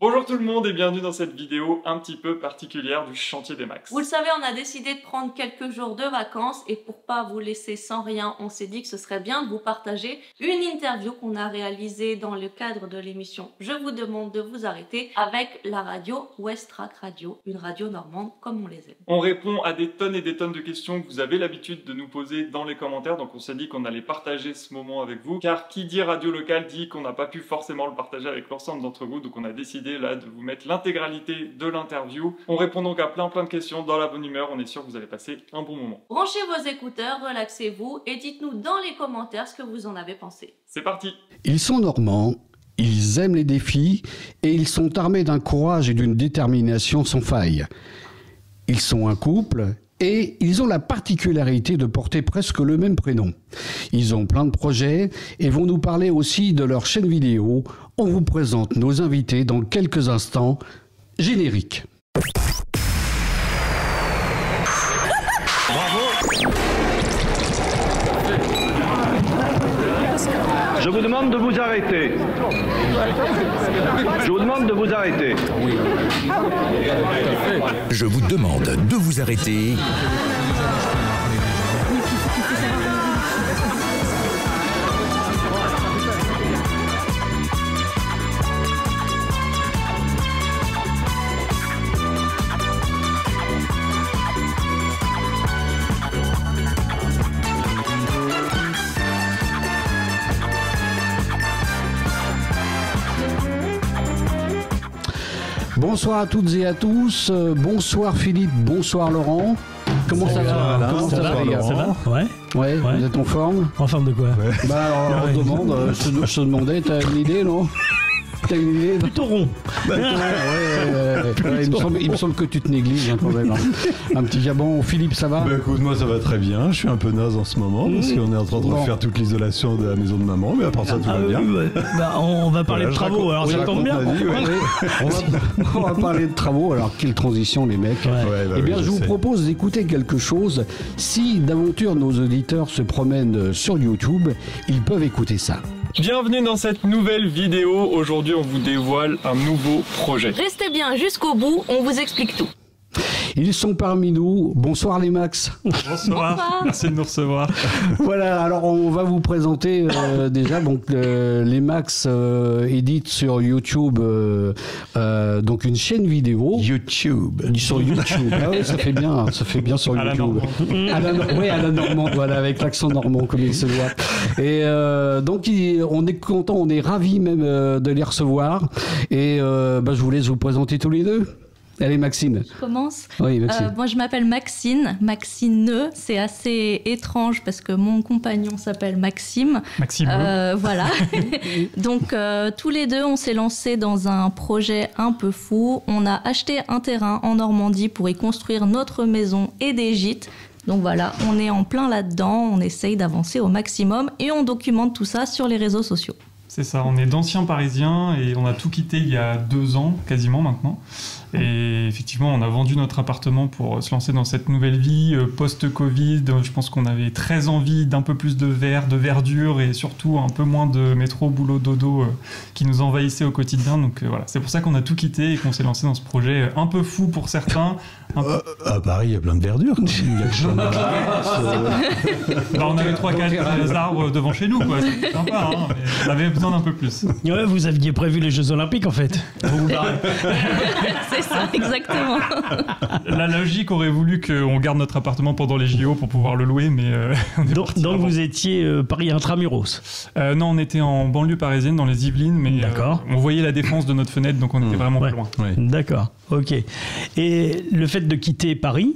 Bonjour tout le monde et bienvenue dans cette vidéo un petit peu particulière du chantier des Max. Vous le savez, on a décidé de prendre quelques jours de vacances et pour pas vous laisser sans rien, on s'est dit que ce serait bien de vous partager une interview qu'on a réalisée dans le cadre de l'émission Je vous demande de vous arrêter avec la radio Westrack Radio, une radio normande comme on les aime. On répond à des tonnes et des tonnes de questions que vous avez l'habitude de nous poser dans les commentaires, donc on s'est dit qu'on allait partager ce moment avec vous, car qui dit radio locale dit qu'on n'a pas pu forcément le partager avec l'ensemble d'entre vous, donc on a décidé là de vous mettre l'intégralité de l'interview. On répond donc à plein de questions dans la bonne humeur, on est sûr que vous allez passer un bon moment. Branchez vos écouteurs, relaxez-vous et dites-nous dans les commentaires ce que vous en avez pensé. C'est parti! Ils sont normands, ils aiment les défis et ils sont armés d'un courage et d'une détermination sans faille. Ils sont un couple et ils ont la particularité de porter presque le même prénom. Ils ont plein de projets et vont nous parler aussi de leur chaîne vidéo. On vous présente nos invités dans quelques instants. Générique. Je vous demande de vous arrêter. Je vous demande de vous arrêter. Je vous demande de vous arrêter. Bonsoir à toutes et à tous. Bonsoir Philippe, bonsoir Laurent. Comment ça va? Comment ça va, les gars? Ça va? Ouais. Ouais, vous êtes en forme? En forme de quoi? Bah alors, on demande, je te demandais, t'as une idée, non? T'as une idée? Plutôt rond. Il me semble que tu te négliges quand même. Un petit jabon. Philippe, ça va? Bah écoute, moi ça va très bien. Je suis un peu naze en ce moment parce qu'on est en train de refaire toute l'isolation de la maison de maman, mais à part ça tout va bien. Bah, on va parler de travaux, alors ça tombe bien. On va parler de travaux. Alors quelle transition, les mecs. Eh bien, je vous propose d'écouter quelque chose. Si d'aventure nos auditeurs se promènent sur YouTube, ils peuvent écouter ça. Bienvenue dans cette nouvelle vidéo. Aujourd'hui, on vous dévoile un nouveau projet. Restez bien jusqu'au bout, on vous explique tout. Ils sont parmi nous. Bonsoir les Max. Bonsoir. Merci de nous recevoir. Voilà, alors on va vous présenter déjà donc les Max éditent sur YouTube donc une chaîne vidéo. Sur YouTube. Ah oui, ça fait bien sur YouTube. À la normande, voilà, avec l'accent normand comme il se doit. Et donc on est content, on est ravis même de les recevoir. Et je vous laisse vous présenter tous les deux. Allez Maxime. Je commence. Oui, Maxime. Moi je m'appelle Maxine. Maxine, c'est assez étrange parce que mon compagnon s'appelle Maxime. Maxime. Voilà. Donc tous les deux on s'est lancés dans un projet un peu fou. On a acheté un terrain en Normandie pour y construire notre maison et des gîtes. Donc voilà, on est en plein là-dedans, on essaye d'avancer au maximum et on documente tout ça sur les réseaux sociaux. C'est ça, on est d'anciens Parisiens et on a tout quitté il y a 2 ans, quasiment maintenant. Et effectivement, on a vendu notre appartement pour se lancer dans cette nouvelle vie post-Covid. Je pense qu'on avait très envie d'un peu plus de verdure et surtout un peu moins de métro, boulot, dodo qui nous envahissait au quotidien. Donc voilà, c'est pour ça qu'on a tout quitté et qu'on s'est lancé dans ce projet un peu fou pour certains. À Paris, il y a plein de verdure. On avait 3-4 arbres devant chez nous, quoi. C'était sympa, hein, mais on avait besoin d'un peu plus. Ouais, vous aviez prévu les Jeux Olympiques en fait. C'est ça, exactement. La logique aurait voulu qu'on garde notre appartement pendant les JO pour pouvoir le louer, mais donc vous étiez Paris intramuros. Non, on était en banlieue parisienne, dans les Yvelines, mais on voyait la Défense de notre fenêtre, donc on était vraiment pas loin. Ouais. D'accord, ok. Et le fait de quitter Paris,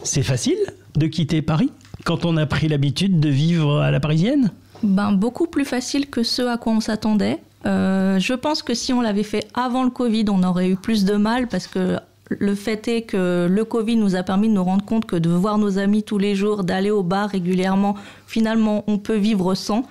c'est facile de quitter Paris quand on a pris l'habitude de vivre à la parisienne? Beaucoup plus facile que ce à quoi on s'attendait. Je pense que si on l'avait fait avant le Covid, on aurait eu plus de mal parce que le fait est que le Covid nous a permis de nous rendre compte que de voir nos amis tous les jours, d'aller au bar régulièrement, finalement, on peut vivre sans.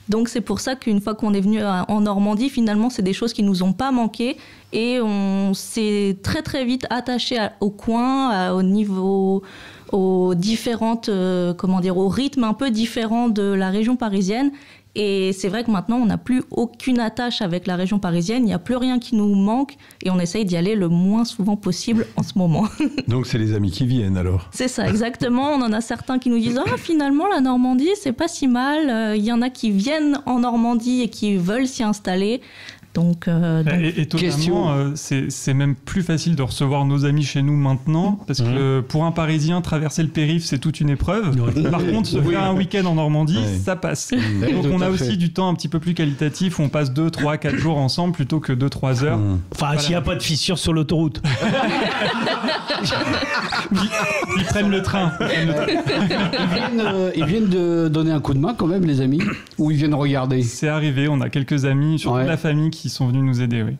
Donc c'est pour ça qu'une fois qu'on est venu en Normandie, finalement, c'est des choses qui nous ont pas manqué et on s'est très très vite attaché au coin, au niveau, aux différentes, au rythme un peu différent de la région parisienne. Et c'est vrai que maintenant, on n'a plus aucune attache avec la région parisienne. Il n'y a plus rien qui nous manque. Et on essaye d'y aller le moins souvent possible en ce moment. Donc, c'est les amis qui viennent, alors. C'est ça, exactement. On en a certains qui nous disent « Ah, finalement, la Normandie, c'est pas si mal. Il y en a qui viennent en Normandie et qui veulent s'y installer. » Donc, et totalement, c'est même plus facile de recevoir nos amis chez nous maintenant, parce que pour un Parisien, traverser le périph', c'est toute une épreuve. Par contre, se faire un week-end en Normandie, ça passe. Donc on a aussi du temps un petit peu plus qualitatif, où on passe 2, 3, 4 jours ensemble, plutôt que 2-3 heures. Enfin, voilà. S'il n'y a pas de fissure sur l'autoroute. Ils prennent le train. Ils viennent de donner un coup de main quand même, les amis, ou ils viennent regarder. C'est arrivé, on a quelques amis, surtout de la famille, qui sont venus nous aider, oui.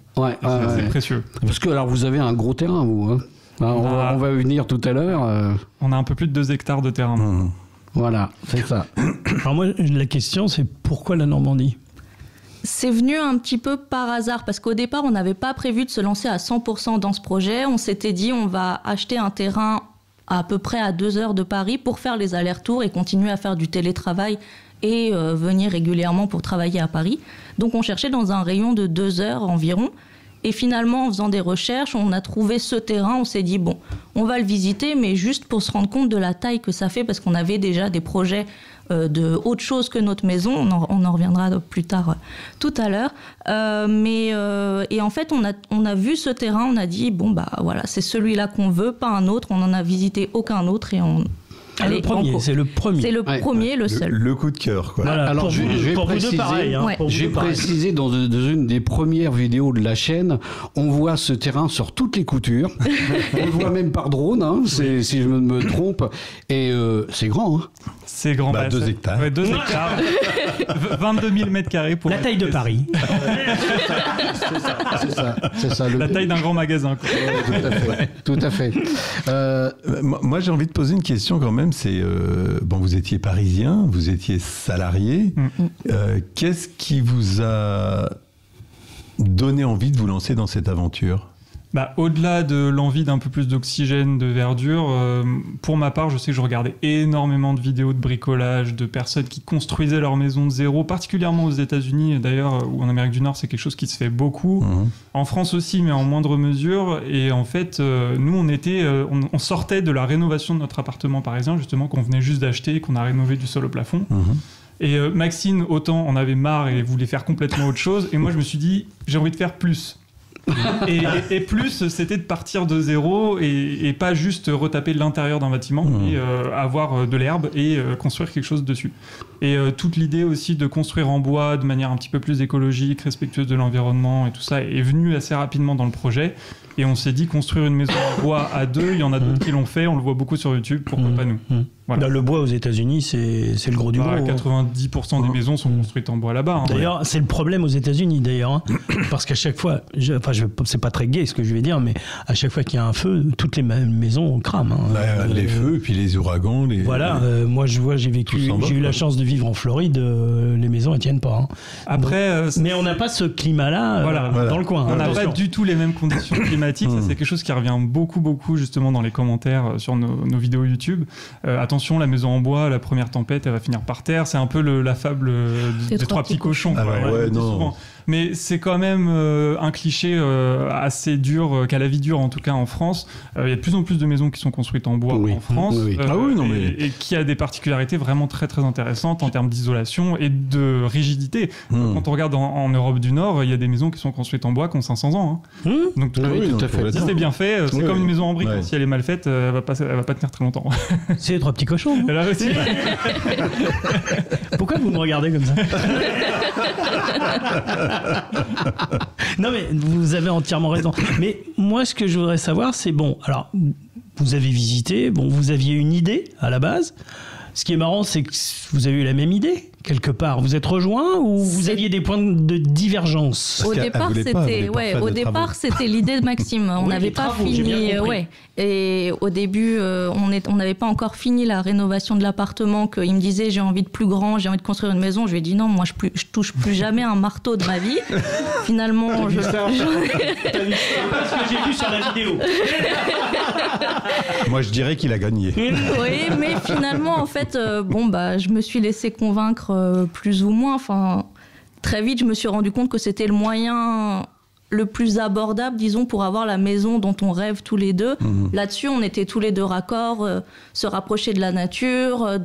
C'est précieux. Parce que alors vous avez un gros terrain, vous. Hein. On va venir tout à l'heure. On a un peu plus de 2 hectares de terrain. Voilà, c'est ça. Alors moi, la question, c'est pourquoi la Normandie ? C'est venu un petit peu par hasard, parce qu'au départ, on n'avait pas prévu de se lancer à 100% dans ce projet. On s'était dit, on va acheter un terrain à peu près à 2 heures de Paris pour faire les allers-retours et continuer à faire du télétravail et venir régulièrement pour travailler à Paris. Donc on cherchait dans un rayon de 2 heures environ. Et finalement, en faisant des recherches, on a trouvé ce terrain. On s'est dit, bon, on va le visiter, mais juste pour se rendre compte de la taille que ça fait, parce qu'on avait déjà des projets de autre chose que notre maison. On en reviendra plus tard tout à l'heure. Et en fait, on a vu ce terrain, on a dit, bon, bah voilà, c'est celui-là qu'on veut, pas un autre. On n'en a visité aucun autre et on... Allez, c'est le premier. C'est le premier, le seul. Le coup de cœur, quoi. Voilà, alors, pour vous deux, pareil. Hein, j'ai précisé dans une des premières vidéos de la chaîne, on voit ce terrain sur toutes les coutures. On le voit même par drone, hein, si je me trompe. Et c'est grand. Hein. C'est grand. 2 hectares. Ouais, 2 hectares. 22 000 mètres carrés pour... La taille de Paris. C'est ça. La taille d'un grand magasin. Quoi. Tout à fait. Moi, j'ai envie de poser une question quand même. C'est bon, vous étiez parisien, vous étiez salarié. Qu'est-ce qui vous a donné envie de vous lancer dans cette aventure ? Au-delà de l'envie d'un peu plus d'oxygène, de verdure, pour ma part, je sais que je regardais énormément de vidéos de bricolage, de personnes qui construisaient leur maison de zéro, particulièrement aux États-Unis d'ailleurs, ou en Amérique du Nord, c'est quelque chose qui se fait beaucoup. En France aussi, mais en moindre mesure. Et en fait, nous, on sortait de la rénovation de notre appartement parisien, justement, qu'on venait juste d'acheter, qu'on a rénové du sol au plafond. Et Maxine, autant en avait marre et voulait faire complètement autre chose. Et moi, je me suis dit, j'ai envie de faire plus. Et plus, c'était de partir de zéro et pas juste retaper l'intérieur d'un bâtiment, mais avoir de l'herbe et construire quelque chose dessus. Et toute l'idée aussi de construire en bois de manière un petit peu plus écologique, respectueuse de l'environnement et tout ça est venue assez rapidement dans le projet. Et on s'est dit construire une maison en bois à 2, il y en a d'autres qui l'ont fait, on le voit beaucoup sur YouTube, pourquoi pas nous. Voilà. Le bois aux États-Unis, c'est le gros du gros. 90% des maisons sont construites en bois là-bas. D'ailleurs, c'est le problème aux États-Unis, d'ailleurs. Parce qu'à chaque fois, c'est pas très gai ce que je vais dire, mais à chaque fois qu'il y a un feu, toutes les maisons crament. Les feux, puis les ouragans. Voilà, moi j'ai eu la chance de vivre en Floride, les maisons elles tiennent pas. Après, mais on n'a pas ce climat-là dans le coin. On n'a pas du tout les mêmes conditions climatiques. Ça, c'est quelque chose qui revient beaucoup justement dans les commentaires sur nos vidéos YouTube. Attention, la maison en bois, la première tempête, elle va finir par terre. C'est un peu la fable des 3 petits cochons. Souvent. Mais c'est quand même un cliché assez dur, qu'à la vie dure en tout cas en France. Il y a de plus en plus de maisons qui sont construites en bois en France. Et qui a des particularités vraiment très très intéressantes en termes d'isolation et de rigidité. Quand on regarde en Europe du Nord, il y a des maisons qui sont construites en bois qui ont 500 ans. Donc tout à fait. Si c'est bien fait, c'est comme une maison en briques. Si elle est mal faite, elle va pas tenir très longtemps. C'est les 3 petits cochons. Là aussi. Pourquoi vous me regardez comme ça? Non mais vous avez entièrement raison. Mais moi ce que je voudrais savoir c'est alors vous avez visité, vous aviez une idée à la base. Ce qui est marrant c'est que vous avez eu la même idée quelque part. Vous êtes rejoints ou vous aviez des points de divergence? Au départ, c'était l'idée de Maxime. On n'avait pas fini. Et au début, on n'avait pas encore fini la rénovation de l'appartement. Qu'il me disait j'ai envie de plus grand, j'ai envie de construire une maison. Je lui ai dit non, moi je touche plus jamais un marteau de ma vie. Finalement, T'as vu ça parce que j'ai vu sur la vidéo. Moi, je dirais qu'il a gagné. Oui, mais finalement, en fait, je me suis laissé convaincre plus ou moins. Enfin, très vite, je me suis rendu compte que c'était le moyen le plus abordable, disons, pour avoir la maison dont on rêve tous les deux. Là-dessus, on était tous les deux raccords, se rapprocher de la nature,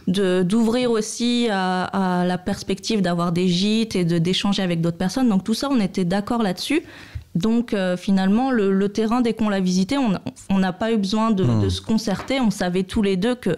d'ouvrir aussi à la perspective d'avoir des gîtes et d'échanger avec d'autres personnes. Donc tout ça, on était d'accord là-dessus. Donc finalement, le terrain, dès qu'on l'a visité, on n'a pas eu besoin de se concerter. On savait tous les deux que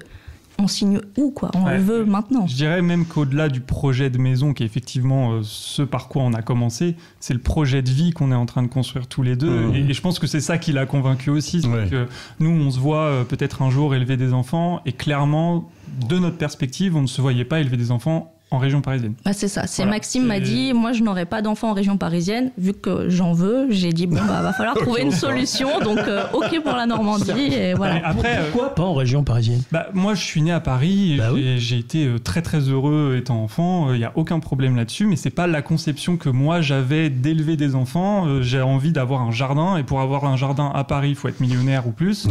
on signe où, quoi. On le veut maintenant. Je dirais même qu'au-delà du projet de maison, qui est effectivement ce par quoi on a commencé, c'est le projet de vie qu'on est en train de construire tous les deux. Et je pense que c'est ça qui l'a convaincu aussi. C'est que nous, on se voit peut-être un jour élever des enfants, et clairement, de notre perspective, on ne se voyait pas élever des enfants en région parisienne. Bah c'est ça. Maxime m'a dit, moi je n'aurai pas d'enfant en région parisienne, vu que j'en veux. J'ai dit, va falloir trouver une solution. Donc, ok pour la Normandie. Et voilà. Après, pourquoi pas en région parisienne ? Moi, je suis né à Paris. J'ai été très très heureux étant enfant. Il n'y a aucun problème là-dessus. Mais c'est pas la conception que moi j'avais d'élever des enfants. J'ai envie d'avoir un jardin. Et pour avoir un jardin à Paris, il faut être millionnaire ou plus.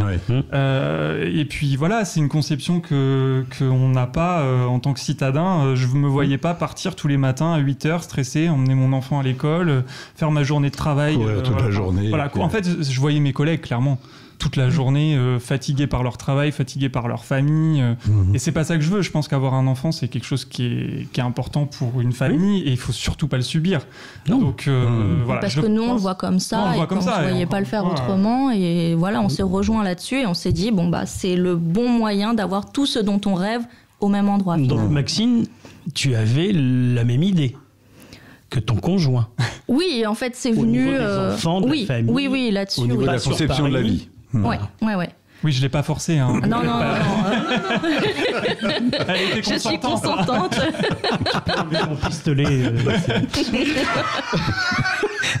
Et puis voilà, c'est une conception qu'on n'a pas en tant que citadin. Je me voyais pas partir tous les matins à 8h stressé, emmener mon enfant à l'école, faire ma journée de travail. Toute la journée. Voilà. En fait, je voyais mes collègues clairement toute la journée fatigués par leur travail, fatigués par leur famille. Et c'est pas ça que je veux. Je pense qu'avoir un enfant, c'est quelque chose qui est important pour une famille et il faut surtout pas le subir. Non. Donc, voilà. Parce que nous, on le voit comme ça et qu'on ne voyait pas le faire autrement. Et voilà, on s'est rejoint là-dessus et on s'est dit, c'est le bon moyen d'avoir tout ce dont on rêve au même endroit. Donc, Maxime, tu avais la même idée que ton conjoint. Oui, en fait, c'est venu... Au niveau des enfants, de la famille. Oui, là-dessus. Au niveau de la conception de la vie. Ouais. Oui, je l'ai pas forcé. Hein. Non. Elle était consentante. Je suis consentante. Tu peux enlever mon pistolet.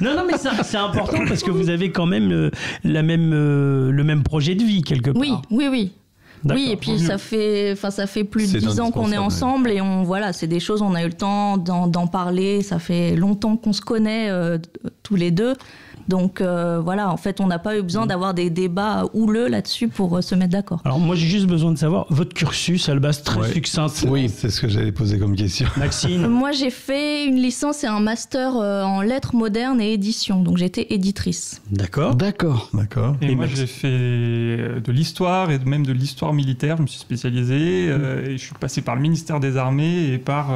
Non, mais c'est important parce que vous avez quand même le même projet de vie quelque part. Oui. D'accord. Oui, et puis ça fait plus de 10 ans qu'on est ensemble et c'est des choses, on a eu le temps d'en parler, ça fait longtemps qu'on se connaît tous les deux. Donc en fait, on n'a pas eu besoin d'avoir des débats houleux là-dessus pour se mettre d'accord. Alors moi, j'ai juste besoin de savoir votre cursus à la base très succinct. Oui, c'est ce que j'allais poser comme question. Maxime. Moi, j'ai fait une licence et un master en lettres modernes et édition, donc j'étais éditrice. D'accord. Et moi, j'ai fait de l'histoire et même de l'histoire militaire. Je me suis spécialisé et je suis passé par le ministère des Armées et par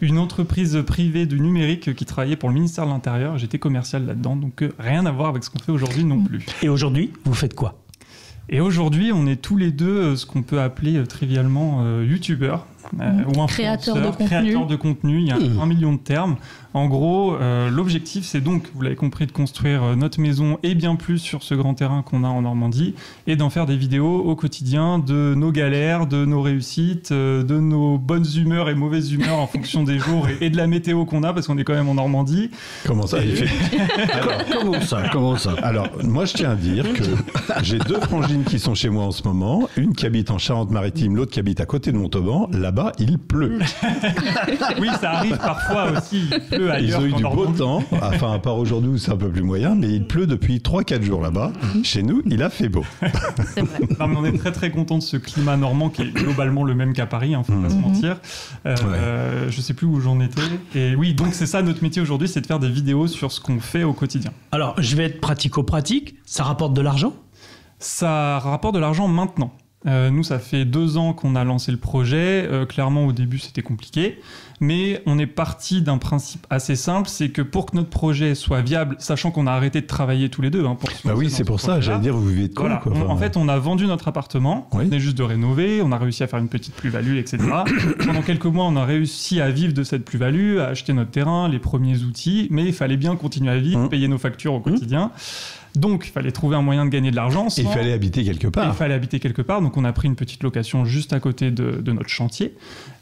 une entreprise privée de numérique qui travaillait pour le ministère de l'Intérieur. J'étais commercial là-dedans, donc rien à voir avec ce qu'on fait aujourd'hui non plus. Et aujourd'hui, vous faites quoi ? Et aujourd'hui, on est tous les deux ce qu'on peut appeler trivialement youtubeurs ou créateurs de contenu. Il y a 1 million de termes. En gros, l'objectif, c'est donc, vous l'avez compris, de construire notre maison et bien plus sur ce grand terrain qu'on a en Normandie et d'en faire des vidéos au quotidien de nos galères, de nos réussites, de nos bonnes humeurs et mauvaises humeurs en fonction des jours et de la météo qu'on a parce qu'on est quand même en Normandie. Comment ça Comment ça Alors, moi, je tiens à dire que j'ai 2 frangines qui sont chez moi en ce moment, une qui habite en Charente-Maritime, l'autre qui habite à côté de Montauban. Là-bas, il pleut. Oui, ça arrive parfois aussi. Il pleut ailleurs. Ils ont eu du beau temps, enfin, à part aujourd'hui où c'est un peu plus moyen, mais il pleut depuis 3-4 jours là-bas. Chez nous, il a fait beau. C'est vrai. Non, mais on est très très content de ce climat normand qui est globalement le même qu'à Paris, faut pas se mentir. Je sais plus où j'en étais. Et oui, donc c'est ça notre métier aujourd'hui, c'est de faire des vidéos sur ce qu'on fait au quotidien. Alors, je vais être pratico-pratique. Ça rapporte de l'argent ? Ça rapporte de l'argent maintenant. Nous, ça fait 2 ans qu'on a lancé le projet. Clairement, au début, c'était compliqué. Mais on est parti d'un principe assez simple, c'est que pour que notre projet soit viable, sachant qu'on a arrêté de travailler tous les deux... c'est pour ça, j'allais dire, vous vivez de quoi, voilà. En fait, on a vendu notre appartement, on venait juste de rénover, on a réussi à faire une petite plus-value, etc. Pendant quelques mois, on a réussi à vivre de cette plus-value, à acheter notre terrain, les premiers outils, mais il fallait bien continuer à vivre, payer nos factures au quotidien. Donc, il fallait trouver un moyen de gagner de l'argent. Il fallait habiter quelque part. Donc on a pris une petite location juste à côté de notre chantier.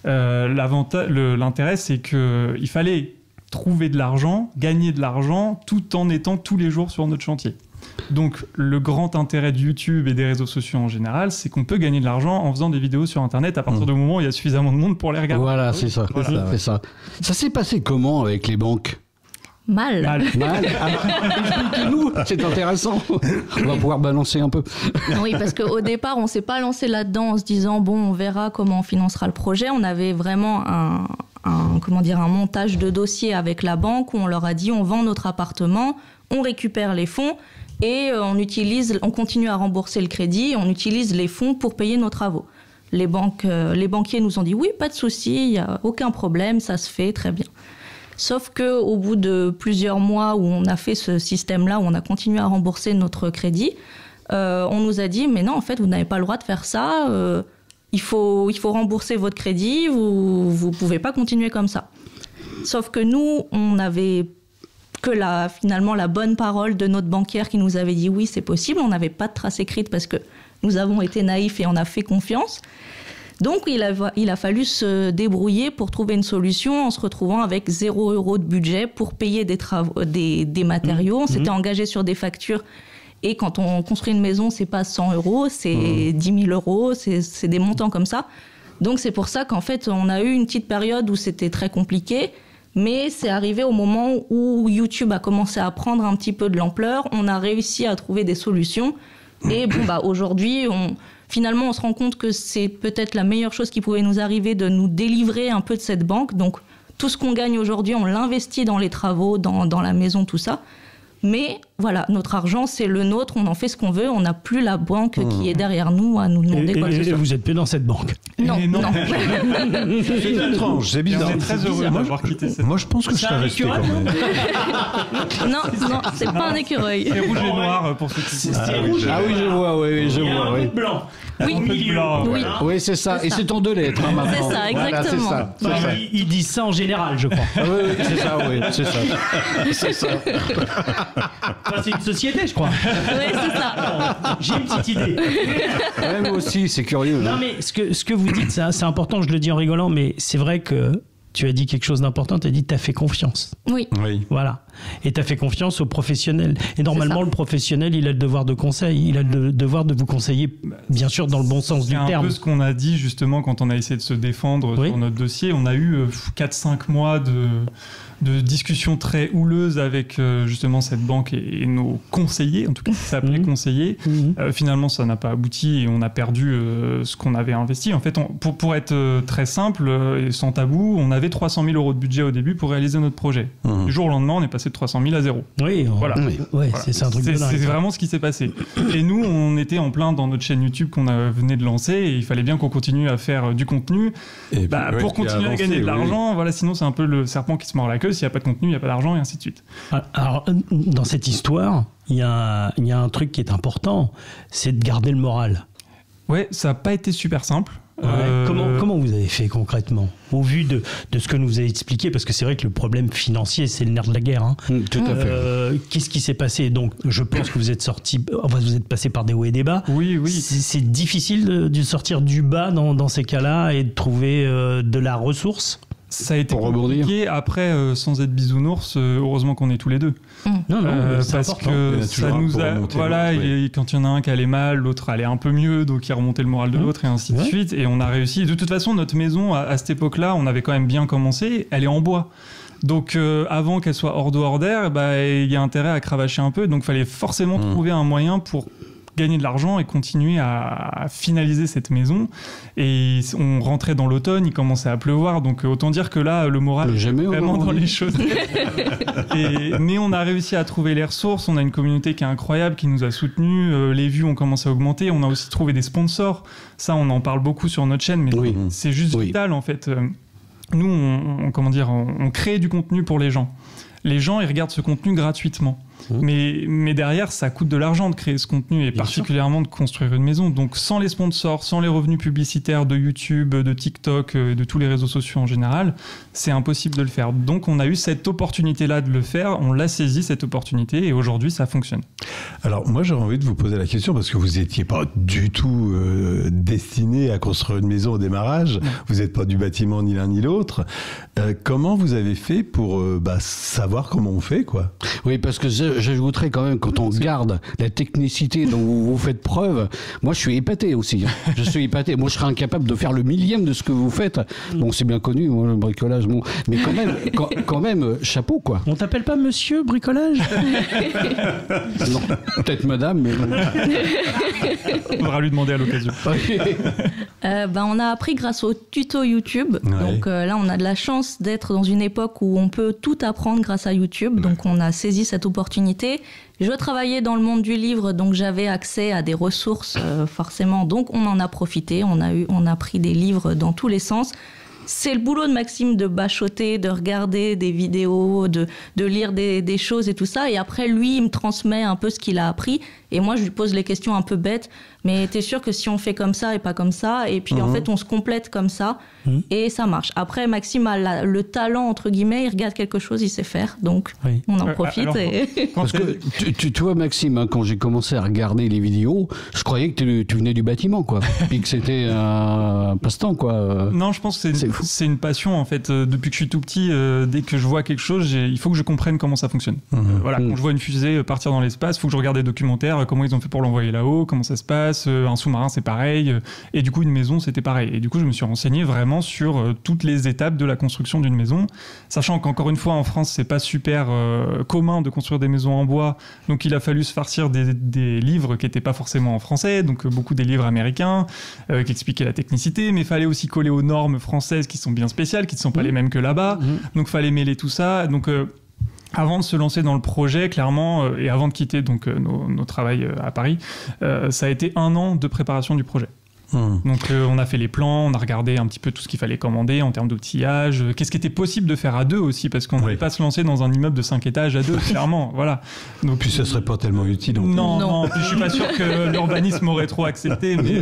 L'intérêt, c'est qu'il fallait trouver de l'argent, gagner de l'argent, tout en étant tous les jours sur notre chantier. Donc, le grand intérêt de YouTube et des réseaux sociaux en général, c'est qu'on peut gagner de l'argent en faisant des vidéos sur Internet à partir du moment où il y a suffisamment de monde pour les regarder. Voilà, c'est ça. Ça s'est passé comment avec les banques ? Mal. Explique-nous, c'est intéressant. On va pouvoir balancer un peu. Oui, parce qu'au départ, on ne s'est pas lancé là-dedans en se disant, bon, on verra comment on financera le projet. On avait vraiment un montage de dossier avec la banque où on leur a dit, on vend notre appartement, on récupère les fonds et on continue à rembourser le crédit, on utilise les fonds pour payer nos travaux. Les banquiers nous ont dit, oui, pas de souci, il n'y a aucun problème, ça se fait très bien. Sauf qu'au bout de plusieurs mois où on a fait ce système-là, où on a continué à rembourser notre crédit, on nous a dit, mais non, en fait, vous n'avez pas le droit de faire ça, il faut rembourser votre crédit, vous ne pouvez pas continuer comme ça. Sauf que nous, on n'avait que finalement la bonne parole de notre banquière qui nous avait dit, oui, c'est possible, on n'avait pas de trace écrite parce que nous avons été naïfs et on a fait confiance. Donc, il a fallu se débrouiller pour trouver une solution en se retrouvant avec 0 € de budget pour payer des matériaux. On s'était engagé sur des factures. Et quand on construit une maison, c'est pas 100 €, c'est 10 000 €, c'est des montants comme ça. Donc, c'est pour ça qu'en fait, on a eu une petite période où c'était très compliqué. Mais c'est arrivé au moment où YouTube a commencé à prendre un petit peu de l'ampleur. On a réussi à trouver des solutions. Et aujourd'hui, finalement, on se rend compte que c'est peut-être la meilleure chose qui pouvait nous arriver de nous délivrer un peu de cette banque. Donc, tout ce qu'on gagne aujourd'hui, on l'investit dans les travaux, dans la maison, tout ça. Mais voilà, notre argent, c'est le nôtre, on en fait ce qu'on veut, on n'a plus la banque qui est derrière nous à nous demander quoi que ce soit. Et vous n'êtes plus dans cette banque? Non. C'est étrange, c'est bizarre. On est très heureux d'avoir quitté cette. Moi, je pense que je serais resté quand même. Non, c'est pas un écureuil. C'est rouge et noir pour ceux qui. C'est rouge. Ah oui, je vois, oui, je Il y a vois. un peu Oui, de blanc. Oui. Au milieu. Oui. oui c'est ça. Et c'est en 2 lettres hein, maintenant. C'est ça, exactement. Voilà, c'est ça. Ils disent ça en général, je crois. Ah oui, c'est ça, oui, c'est ça. C'est ça. Enfin, c'est une société, je crois. Oui, c'est ça. J'ai une petite idée. Ouais, moi aussi, c'est curieux. Non, mais ce que vous dites, c'est important, je le dis en rigolant, mais c'est vrai que tu as dit quelque chose d'important, tu as dit tu as fait confiance. Oui. Voilà. Et tu as fait confiance au professionnel. Et normalement, ça. le professionnel, il a le devoir de conseil. Il a le devoir de vous conseiller, bien sûr, dans le bon sens du C'est un terme. peu ce qu'on a dit justement quand on a essayé de se défendre sur notre dossier. On a eu 4-5 mois de discussions très houleuses avec justement cette banque et nos conseillers, en tout cas, ça s'appelait conseillers. Finalement, ça n'a pas abouti et on a perdu ce qu'on avait investi. En fait, pour être très simple et sans tabou, on avait 300 000 € de budget au début pour réaliser notre projet. Du jour au lendemain, on est passé de 300 000 à 0. Oui, voilà. Ouais, c'est un truc de dingue. C'est vraiment ce qui s'est passé. Et nous, on était en plein dans notre chaîne YouTube qu'on venait de lancer et il fallait bien qu'on continue à faire du contenu Et pour continuer à gagner de l'argent. Voilà, sinon, c'est un peu le serpent qui se mord la queue. S'il n'y a pas de contenu, il n'y a pas d'argent et ainsi de suite. Alors, dans cette histoire, il y a un truc qui est important, c'est de garder le moral. Ouais, ça n'a pas été super simple. Ouais. Comment vous avez fait concrètement au vu de ce que nous avez expliqué, parce que c'est vrai que le problème financier c'est le nerf de la guerre hein. Tout à fait. Qu'est-ce qui s'est passé? Donc je pense que vous êtes passé par des hauts et des bas. Oui. C'est difficile de sortir du bas dans ces cas-là et de trouver de la ressource. Ça a été pour compliqué. Après, sans être bisounours, heureusement qu'on est tous les deux. Non, c'est parce important. que ça nous a. Voilà, quand il y en a un qui allait mal, l'autre allait un peu mieux, donc il remontait le moral de l'autre et ainsi de suite. Et on a réussi. De toute façon, notre maison, à cette époque-là, on avait quand même bien commencé. Elle est en bois. Donc, avant qu'elle soit hors d'eau, hors d'air, il y a intérêt à cravacher un peu. Donc, il fallait forcément trouver un moyen pour gagner de l'argent et continuer à finaliser cette maison. Et on rentrait dans l'automne, il commençait à pleuvoir, donc autant dire que là, le moral est vraiment dans les choses. Mais on a réussi à trouver les ressources, on a une communauté qui est incroyable, qui nous a soutenus, les vues ont commencé à augmenter, on a aussi trouvé des sponsors. Ça, on en parle beaucoup sur notre chaîne, mais c'est juste vital en fait. Nous, on crée du contenu pour les gens. Les gens, ils regardent ce contenu gratuitement. Mais derrière, ça coûte de l'argent de créer ce contenu et particulièrement de construire une maison. Donc sans les sponsors, sans les revenus publicitaires de YouTube, de TikTok, de tous les réseaux sociaux en général, c'est impossible de le faire. Donc on a eu cette opportunité-là de le faire, on l'a saisi cette opportunité et aujourd'hui ça fonctionne. Alors moi j'aurais envie de vous poser la question parce que vous n'étiez pas du tout destiné à construire une maison au démarrage, vous n'êtes pas du bâtiment ni l'un ni l'autre. Comment vous avez fait pour savoir comment on fait quoi? Oui, parce que j'ajouterais quand même, quand on regarde la technicité dont vous faites preuve, moi je suis épaté aussi. Je suis épaté. Moi je serais incapable de faire le millième de ce que vous faites. Bon, c'est bien connu, moi, le bricolage. Bon. Mais quand même, chapeau, quoi. On t'appelle pas monsieur bricolage? Non, peut-être madame, mais... On faudra lui demander à l'occasion. On a appris grâce au tuto YouTube. Ouais. Donc là, on a de la chance d'être dans une époque où on peut tout apprendre grâce à YouTube. Donc on a saisi cette opportunité. Je travaillais dans le monde du livre, donc j'avais accès à des ressources forcément. Donc on en a profité. On a pris des livres dans tous les sens. C'est le boulot de Maxime de bachoter, de regarder des vidéos, de lire des choses et tout ça. Et après, lui, il me transmet un peu ce qu'il a appris. Et moi, je lui pose les questions un peu bêtes. Mais t'es sûr que si on fait comme ça et pas comme ça, et puis en fait, on se complète comme ça, et ça marche. Après, Maxime a le talent, entre guillemets, il regarde quelque chose, il sait faire. Donc, on en profite. Alors, Parce que tu vois, Maxime, hein, quand j'ai commencé à regarder les vidéos, je croyais que tu venais du bâtiment, quoi. Puis que c'était un passe-temps, quoi. Non, je pense que c'est une passion, en fait. Depuis que je suis tout petit, dès que je vois quelque chose, il faut que je comprenne comment ça fonctionne. Voilà, quand je vois une fusée partir dans l'espace, il faut que je regarde des documentaires, comment ils ont fait pour l'envoyer là-haut, comment ça se passe, un sous-marin c'est pareil, et du coup une maison c'était pareil. Et du coup je me suis renseigné vraiment sur toutes les étapes de la construction d'une maison, sachant qu'encore une fois en France c'est pas super commun de construire des maisons en bois, donc il a fallu se farcir des livres qui étaient pas forcément en français, donc beaucoup des livres américains qui expliquaient la technicité, mais il fallait aussi coller aux normes françaises qui sont bien spéciales, qui ne sont pas les mêmes que là-bas, donc il fallait mêler tout ça. Donc avant de se lancer dans le projet, clairement, et avant de quitter donc nos travails à Paris, ça a été 1 an de préparation du projet. Donc on a fait les plans, on a regardé un petit peu tout ce qu'il fallait commander en termes d'outillage, qu'est-ce qui était possible de faire à deux aussi, parce qu'on ne pouvait pas se lancer dans un immeuble de 5 étages à deux, clairement. Voilà. Donc, puis ça serait pas tellement utile. Non. Puis je suis pas sûr que l'urbanisme aurait trop accepté, mais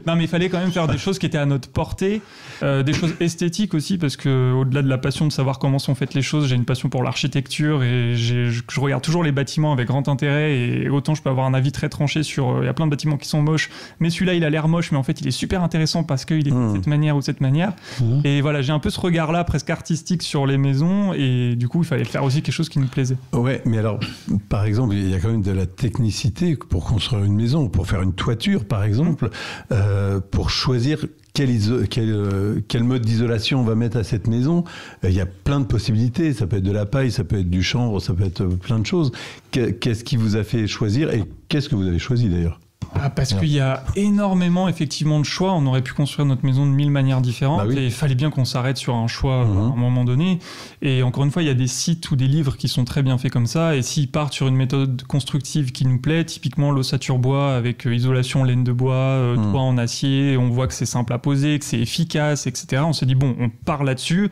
non, mais il fallait quand même faire des choses qui étaient à notre portée, des choses esthétiques aussi, parce que au-delà de la passion de savoir comment sont faites les choses, j'ai une passion pour l'architecture et je regarde toujours les bâtiments avec grand intérêt, et autant je peux avoir un avis très tranché sur, il y a plein de bâtiments qui sont moches, mais celui-là il a l'air moche, mais en fait il est super intéressant parce qu'il est de cette manière ou de cette manière. Et voilà, j'ai un peu ce regard-là presque artistique sur les maisons, et du coup il fallait faire aussi quelque chose qui nous plaisait. Ouais, mais alors, par exemple, il y a quand même de la technicité pour construire une maison, pour faire une toiture, par exemple, pour choisir quel mode d'isolation on va mettre à cette maison. Il y a plein de possibilités. Ça peut être de la paille, ça peut être du chanvre, ça peut être plein de choses. Qu'est-ce qui vous a fait choisir, et qu'est-ce que vous avez choisi d'ailleurs? Parce qu'il y a énormément effectivement de choix. On aurait pu construire notre maison de 1000 manières différentes, et il fallait bien qu'on s'arrête sur un choix à un moment donné. Et encore une fois, il y a des sites ou des livres qui sont très bien faits comme ça, et s'ils partent sur une méthode constructive qui nous plaît, typiquement l'ossature bois avec isolation laine de bois, toit en acier, on voit que c'est simple à poser, que c'est efficace, etc. On s'est dit bon, on part là-dessus.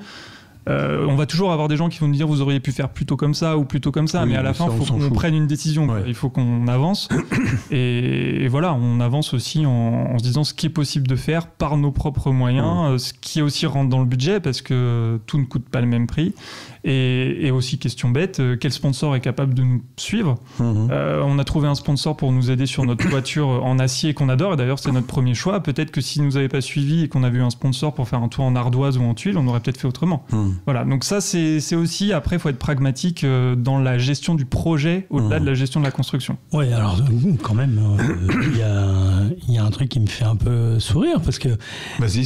On va toujours avoir des gens qui vont nous dire vous auriez pu faire plutôt comme ça ou plutôt comme ça, mais à la fin il faut qu'on prenne une décision, il faut qu'on avance, et voilà, on avance aussi en se disant ce qui est possible de faire par nos propres moyens, ce qui aussi rentre dans le budget, parce que tout ne coûte pas le même prix, et aussi question bête, quel sponsor est capable de nous suivre. On a trouvé un sponsor pour nous aider sur notre toiture en acier qu'on adore, et d'ailleurs c'est notre premier choix. Peut-être que s'il nous avait pas suivi et qu'on avait eu un sponsor pour faire un toit en ardoise ou en tuile, on aurait peut-être fait autrement. Voilà, donc ça c'est aussi, après il faut être pragmatique dans la gestion du projet au-delà de la gestion de la construction. Ouais, alors quand même, il y a un truc qui me fait un peu sourire, parce que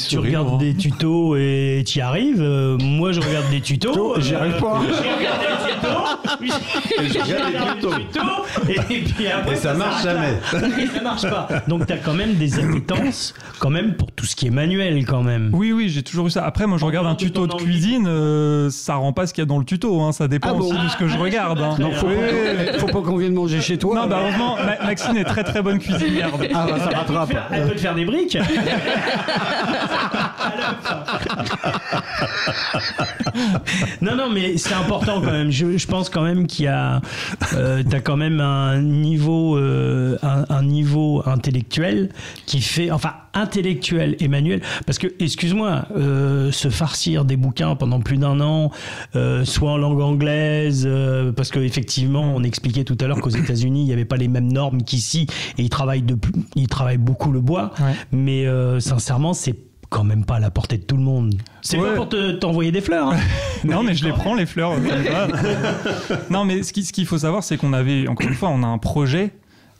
tu regardes des tutos et tu y arrives. Moi je regarde des tutos, j'y arrive pas. Et puis après, et ça marche jamais. Et ça marche pas. Donc tu as quand même des appétences quand même pour tout ce qui est manuel quand même. Oui, j'ai toujours eu ça. Après moi je regarde un tuto de cuisine, ça rend pas ce qu'il y a dans le tuto, hein. Ça dépend aussi de ce que je regarde. Hein. Non, faut pas qu'on vienne manger chez toi. Non, heureusement, Maxine est très très bonne cuisinière. Ça rattrape. Elle peut te faire des briques. Non, mais c'est important quand même. Je pense quand même qu'il y a, t'as quand même un niveau intellectuel qui fait, enfin intellectuel et manuel, parce que excuse-moi, se farcir des bouquins pendant plus d'1 an, soit en langue anglaise, parce que effectivement, on expliquait tout à l'heure qu'aux États-Unis, il n'y avait pas les mêmes normes qu'ici, et ils travaillent beaucoup le bois, mais sincèrement, c'est quand même pas à la portée de tout le monde. C'est pas pour t'envoyer des fleurs. Hein. Non, mais je les prends, les fleurs. Non, mais ce qu'il faut savoir, c'est qu'on avait, encore une fois, on a un projet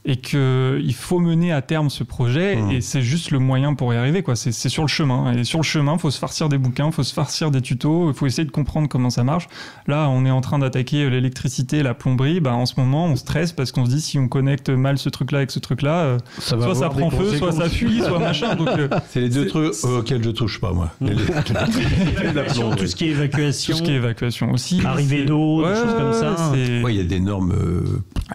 et qu'il faut mener à terme ce projet et c'est juste le moyen pour y arriver, quoi. C'est sur le chemin. Et sur le chemin, il faut se farcir des bouquins, il faut se farcir des tutos, il faut essayer de comprendre comment ça marche. Là, on est en train d'attaquer l'électricité, la plomberie. En ce moment, on stresse parce qu'on se dit si on connecte mal ce truc-là avec ce truc-là, soit ça prend feu, soit ça fuit, soit machin. Donc, c'est les deux trucs auxquels je touche pas, moi. Tout ce qui est évacuation. Tout ce qui est évacuation aussi. Arrivée d'eau, des choses comme ça. Il y a des normes...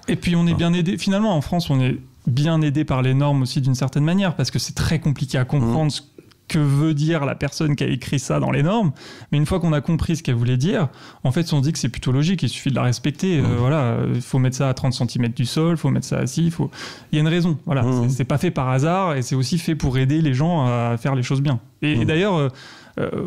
Et puis on est bien aidé. Finalement, en France, on est bien aidé par les normes aussi d'une certaine manière parce que c'est très compliqué à comprendre ce que veut dire la personne qui a écrit ça dans les normes. Mais une fois qu'on a compris ce qu'elle voulait dire, en fait, on se dit que c'est plutôt logique. Il suffit de la respecter. Voilà, il faut mettre ça à 30 cm du sol, il faut mettre ça assis. Il y a une raison. Voilà, c'est pas fait par hasard et c'est aussi fait pour aider les gens à faire les choses bien. Et d'ailleurs...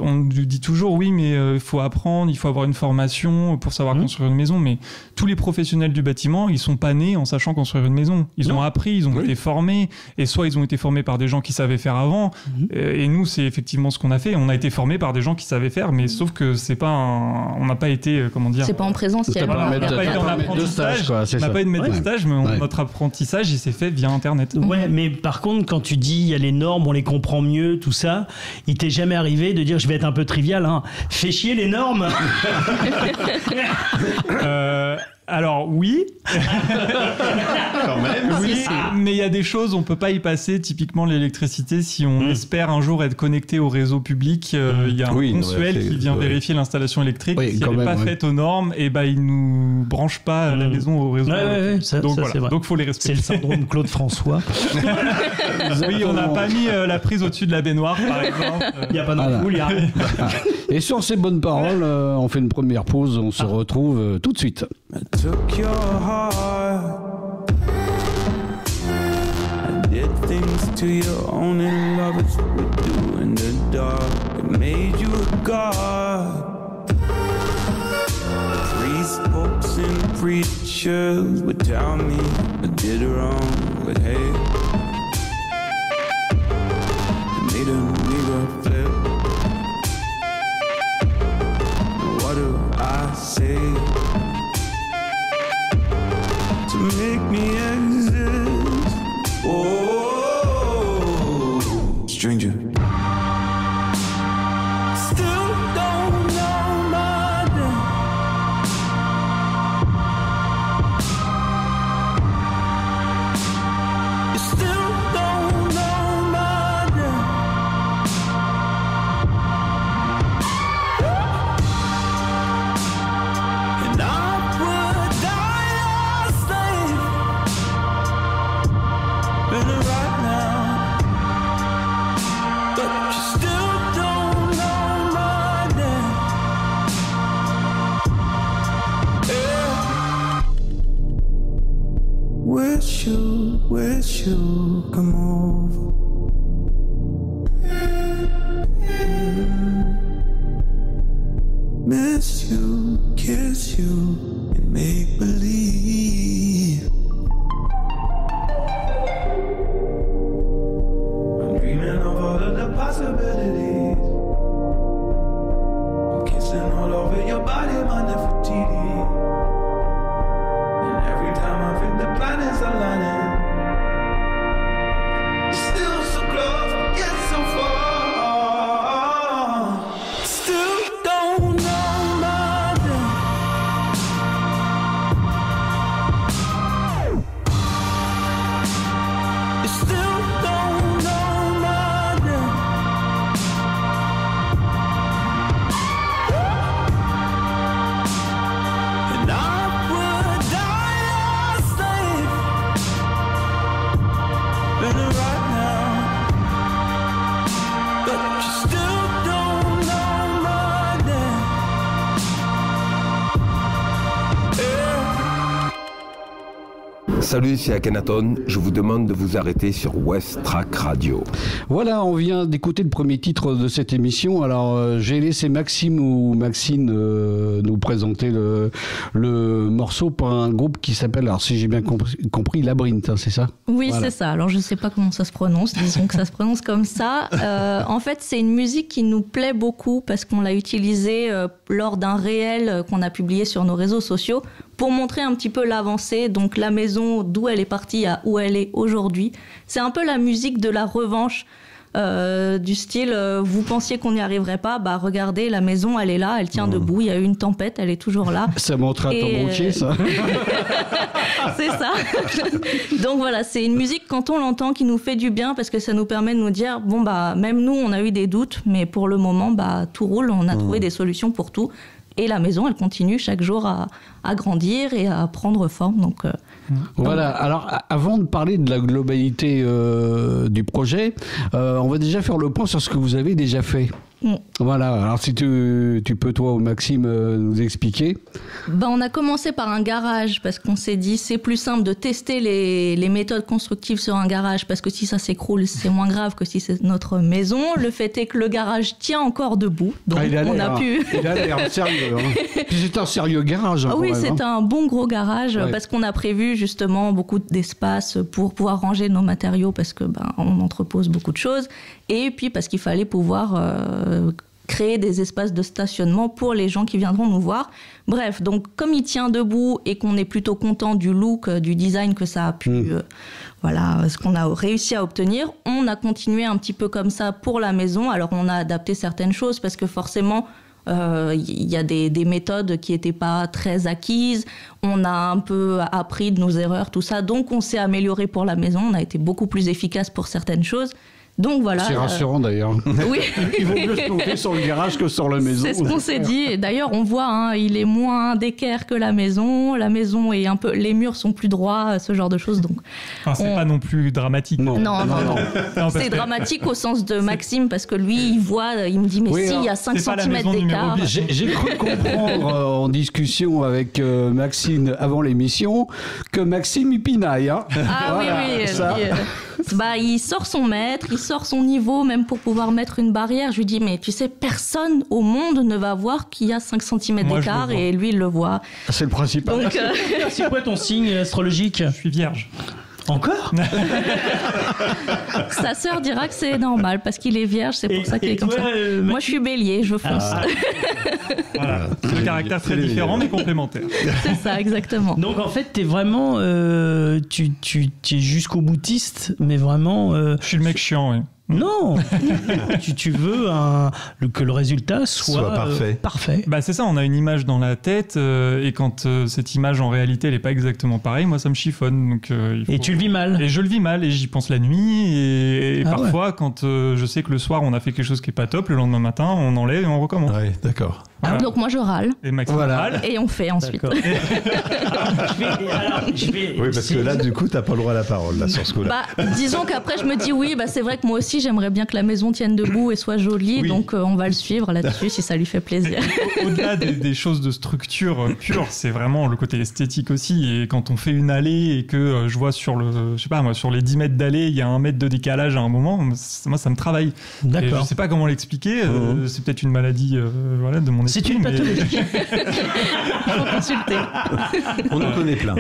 on nous dit toujours oui mais il faut apprendre, il faut avoir une formation pour savoir construire une maison, mais tous les professionnels du bâtiment ils sont pas nés en sachant construire une maison, ils ont appris, ils ont été formés, et soit ils ont été formés par des gens qui savaient faire avant, et nous c'est effectivement ce qu'on a fait, on a été formés par des gens qui savaient faire, mais sauf que c'est pas on n'a pas été c'est pas en présentiel, on n'a pas été en apprentissage, on n'a pas eu de maître de stage, mais notre apprentissage il s'est fait via internet. Ouais, mais par contre quand tu dis il y a les normes, on les comprend mieux, tout ça, il t'est jamais arrivé de dire, je vais être un peu trivial, hein, fais chier les normes. Alors oui, quand même. Oui, mais il y a des choses on peut pas y passer. Typiquement l'électricité, si on espère un jour être connecté au réseau public, il y a un mensuel qui vient vérifier l'installation électrique. Si elle n'est pas faite aux normes, et il nous branche pas la maison au réseau. Donc voilà. Donc faut les respecter. C'est le syndrome Claude François. Oui, on n'a pas mis la prise au-dessus de la baignoire, par exemple. Il n'y a pas d'ampoule, il y a rien. Et sur ces bonnes paroles, on fait une première pause. On se retrouve tout de suite. Took your heart, I did things to you only lovers would do in the dark. It made you a god. Priests, popes, and preachers would tell me I did wrong, but hey, I made a nigga flip. What do I say to make me exist? Oh, stranger. Still don't know my name. You still don't know my name. And I would die a slave right now, but you still don't know my name. Yeah. Wish you come over. Miss you, kiss you, and make believe. I'm dreaming of all of the possibilities. I'm kissing all over your body, my Nefertiti. And every time I think the planets are lining, still so close, yet so far. Still don't know my Salut, c'est Akhenaton. Je vous demande de vous arrêter sur West Track Radio. Voilà, on vient d'écouter le premier titre de cette émission. Alors, j'ai laissé Maxime ou Maxine nous présenter le morceau par un groupe qui s'appelle, alors si j'ai bien compris, Labyrinthe, hein, c'est ça? Oui, Voilà. c'est ça. Alors, je ne sais pas comment ça se prononce. Disons que ça se prononce comme ça. En fait, c'est une musique qui nous plaît beaucoup parce qu'on l'a utilisée lors d'un réel qu'on a publié sur nos réseaux sociaux pour montrer un petit peu l'avancée. Donc, la maison, d'où elle est partie à où elle est aujourd'hui. C'est un peu la musique de la revanche. Du style, vous pensiez qu'on n'y arriverait pas, bah regardez, la maison elle est là, elle tient debout, il y a eu une tempête, elle est toujours là. Ça montre à ton banquier, ça. C'est ça. Donc voilà, c'est une musique quand on l'entend qui nous fait du bien parce que ça nous permet de nous dire, bon bah même nous on a eu des doutes, mais pour le moment bah tout roule, on a trouvé des solutions pour tout. Et la maison, elle continue chaque jour à grandir et à prendre forme. Donc, voilà, alors avant de parler de la globalité du projet, on va déjà faire le point sur ce que vous avez déjà fait. Voilà, alors si tu peux toi ou Maxime nous expliquer. Ben, on a commencé par un garage parce qu'on s'est dit c'est plus simple de tester les méthodes constructives sur un garage parce que si ça s'écroule c'est moins grave que si c'est notre maison. Le fait est que le garage tient encore debout, donc il a on l'air, a pu... il a l'air sérieux. Hein. Puis c'est un sérieux garage. Hein, oui, quand même, c'est un bon gros garage parce qu'on a prévu justement beaucoup d'espace pour pouvoir ranger nos matériaux parce que on entrepose beaucoup de choses et puis parce qu'il fallait pouvoir créer des espaces de stationnement pour les gens qui viendront nous voir. Bref, donc comme il tient debout et qu'on est plutôt content du look, du design que ça a pu, voilà, ce qu'on a réussi à obtenir, on a continué un petit peu comme ça pour la maison. Alors on a adapté certaines choses parce que forcément il y a des méthodes qui n'étaient pas très acquises, on a un peu appris de nos erreurs, tout ça, donc on s'est amélioré pour la maison, on a été beaucoup plus efficace pour certaines choses. Donc voilà. C'est rassurant d'ailleurs. Oui. Il vaut mieux se planter sur le garage que sur la maison. C'est ce qu'on s'est dit. Et d'ailleurs, on voit, il est moins d'équerre que la maison. La maison est un peu, les murs sont plus droits, ce genre de choses. Donc, enfin, c'est pas non plus dramatique. Non. C'est dramatique au sens de Maxime parce que lui, il voit, il me dit, mais si, il y a 5 cm d'écart. J'ai cru comprendre en discussion avec Maxime avant l'émission que Maxime il pinaille. Hein. Ah voilà, oui. ça. Il sort son mètre, il sort son niveau, même pour pouvoir mettre une barrière. Je lui dis, mais tu sais, personne au monde ne va voir qu'il y a 5 cm d'écart et lui, il le voit. C'est le principal. Donc, c'est quoi ton signe astrologique? Je suis vierge. Encore? Sa sœur dira que c'est normal parce qu'il est vierge, c'est pour ça qu'il est comme ça. Moi, je suis bélier, je fonce. Voilà. Le caractère très différent mais complémentaire. C'est ça, exactement. Donc en fait, t'es vraiment, tu es jusqu'au boutiste, mais vraiment. Je suis le mec chiant, oui. Non, tu veux que le résultat soit parfait. Bah c'est ça, on a une image dans la tête et quand cette image en réalité elle est pas exactement pareille, moi ça me chiffonne. Donc, et tu le vis mal. Et je le vis mal et j'y pense la nuit et parfois quand je sais que le soir on a fait quelque chose qui est pas top, le lendemain matin on enlève et on recommence. Ouais, d'accord. Voilà. Donc moi je râle. Et Maxime râle. Et on fait ensuite. Oui, parce que là, du coup, t'as pas le droit à la parole, là, sur ce coup-là. Disons qu'après, je me dis, oui, c'est vrai que moi aussi, j'aimerais bien que la maison tienne debout et soit jolie, donc on va le suivre là-dessus, si ça lui fait plaisir. Au-delà des choses de structure pure, c'est vraiment le côté esthétique aussi. Et quand on fait une allée et que je vois sur les 10 mètres d'allée, il y a 1 mètre de décalage à un moment, moi, ça me travaille. D'accord. Et je sais pas comment l'expliquer, c'est peut-être une maladie de mon esprit. C'est une pathologie. Il faut consulter. On en connaît plein.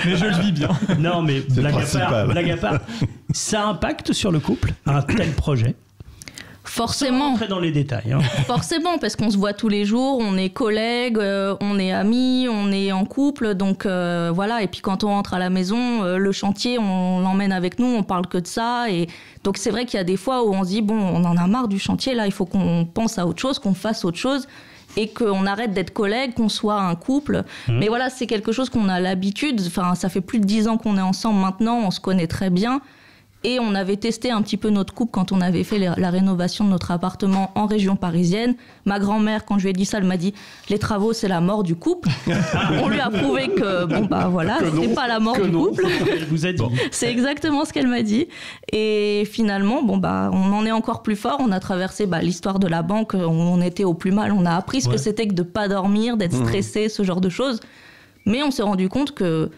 Mais je le vis bien. Non, mais blague à part, ça impacte sur le couple, un tel projet? Forcément. Sans rentrer dans les détails. Hein. Forcément, parce qu'on se voit tous les jours, on est collègues, on est amis, on est en couple, donc voilà. Et puis quand on rentre à la maison, le chantier, on l'emmène avec nous, on parle que de ça. Et donc c'est vrai qu'il y a des fois où on se dit, bon, on en a marre du chantier, là, il faut qu'on pense à autre chose, qu'on fasse autre chose. Et qu'on arrête d'être collègues, qu'on soit un couple. Mais voilà, c'est quelque chose qu'on a l'habitude. Enfin, ça fait plus de 10 ans qu'on est ensemble maintenant, on se connaît très bien. Et on avait testé un petit peu notre couple quand on avait fait la rénovation de notre appartement en région parisienne. Ma grand-mère, quand je lui ai dit ça, elle m'a dit « Les travaux, c'est la mort du couple ». On lui a prouvé que, c'était pas la mort du couple. Elle vous a dit. C'est exactement ce qu'elle m'a dit. Et finalement, on en est encore plus fort. On a traversé l'histoire de la banque, on était au plus mal. On a appris ce que c'était que de pas dormir, d'être stressé, ce genre de choses. Mais on s'est rendu compte que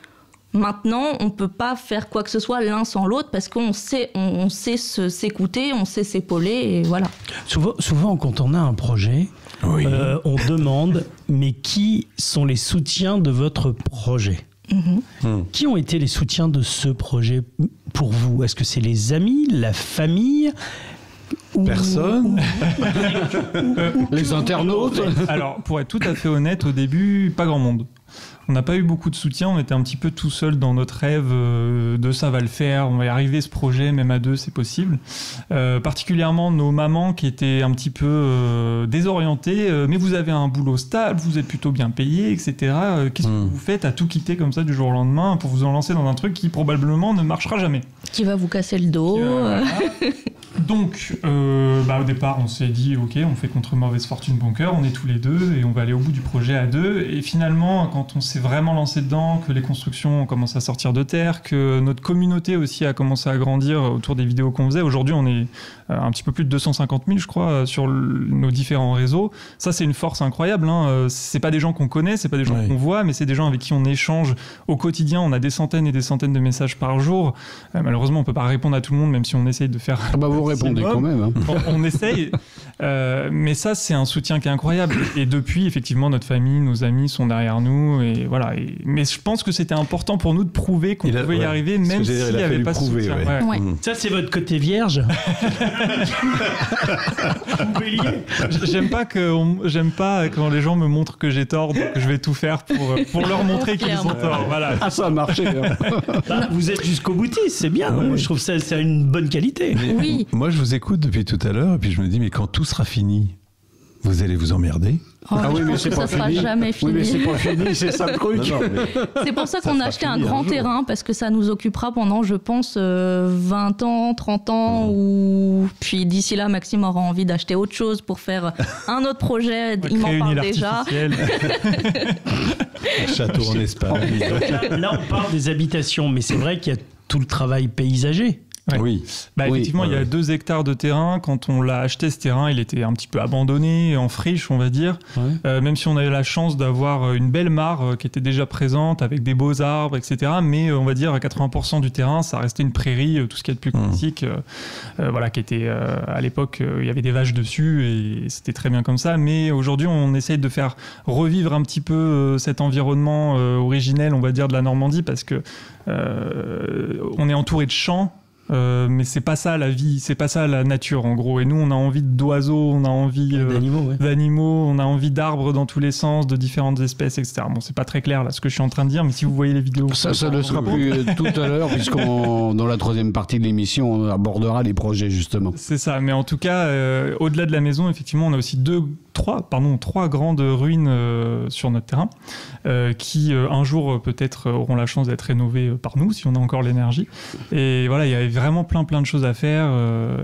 Maintenant, on peut pas faire quoi que ce soit l'un sans l'autre parce qu'on sait, on sait s'écouter, on sait s'épauler et voilà. Souvent, quand on a un projet, on demande mais qui sont les soutiens de votre projet ? Qui ont été les soutiens de ce projet pour vous ? Est-ce que c'est les amis, la famille ? Personne. Les internautes. Alors, pour être tout à fait honnête, au début, pas grand monde. On n'a pas eu beaucoup de soutien, on était un petit peu tout seul dans notre rêve de ça va le faire, on va y arriver ce projet, même à deux c'est possible. Particulièrement nos mamans qui étaient un petit peu désorientées, mais vous avez un boulot stable, vous êtes plutôt bien payé, etc. Qu'est-ce que vous faites à tout quitter comme ça du jour au lendemain pour vous en lancer dans un truc qui probablement ne marchera jamais ? Qui va vous casser le dos. Donc, au départ, on s'est dit, ok, on fait contre mauvaise fortune bon cœur, on est tous les deux et on va aller au bout du projet à deux. Et finalement, quand on s'est vraiment lancé dedans, que les constructions ont commencé à sortir de terre, que notre communauté aussi a commencé à grandir autour des vidéos qu'on faisait. Aujourd'hui, on est un petit peu plus de 250 000, je crois, sur nos différents réseaux. Ça, c'est une force incroyable. Hein. C'est pas des gens qu'on connaît, c'est pas des gens qu'on voit, mais c'est des gens avec qui on échange au quotidien. On a des centaines et des centaines de messages par jour. Malheureusement, on peut pas répondre à tout le monde, même si on essaye de faire... vous répondez quand même. Hein. On essaye. Mais ça, c'est un soutien qui est incroyable. Et depuis, effectivement, notre famille, nos amis sont derrière nous. Et voilà. Mais je pense que c'était important pour nous de prouver qu'on pouvait y arriver, même s'il n'y avait pas de soutien. Ça, c'est votre côté vierge. J'aime pas quand les gens me montrent que j'ai tort, donc je vais tout faire pour leur montrer qu'ils ont tort. Voilà. Ah, ça a marché. Vous êtes jusqu'au boutiste, c'est bien. Moi, je trouve ça c'est une bonne qualité. Oui. Moi, je vous écoute depuis tout à l'heure, et puis je me dis, mais quand tout sera fini, vous allez vous emmerder. Mais c'est pas sera fini. jamais fini. Oui, mais c'est pas fini, c'est ça le truc. C'est pour ça qu'on a acheté un grand terrain, parce que ça nous occupera pendant, je pense, 20 ans, 30 ans, ou puis d'ici là, Maxime aura envie d'acheter autre chose pour faire un autre projet. Il m'en parle déjà. Un château en Espagne. Là, on parle des habitations, mais c'est vrai qu'il y a tout le travail paysager. Ouais. Oui. Effectivement, il y a 2 hectares de terrain. Quand on l'a acheté, ce terrain, il était un petit peu abandonné, en friche, on va dire. Même si on a eu la chance d'avoir une belle mare qui était déjà présente, avec des beaux arbres, etc. Mais on va dire à 80% du terrain, ça restait une prairie, tout ce qui est de plus classique. Qui était à l'époque, il y avait des vaches dessus et c'était très bien comme ça. Mais aujourd'hui, on essaye de faire revivre un petit peu cet environnement originel, on va dire, de la Normandie, parce que on est entouré de champs. Mais c'est pas ça la vie, c'est pas ça la nature en gros. Et nous, on a envie d'oiseaux, on a envie d'animaux, on a envie d'arbres dans tous les sens, de différentes espèces, etc. Bon, c'est pas très clair là ce que je suis en train de dire, mais si vous voyez les vidéos, ça ne sera plus tout à l'heure, puisqu'on dans la 3e partie de l'émission, on abordera les projets justement. C'est ça. Mais en tout cas, au-delà de la maison, effectivement, on a aussi trois grandes ruines sur notre terrain qui un jour peut-être auront la chance d'être rénovées par nous si on a encore l'énergie. Et voilà, il y avait vraiment plein de choses à faire,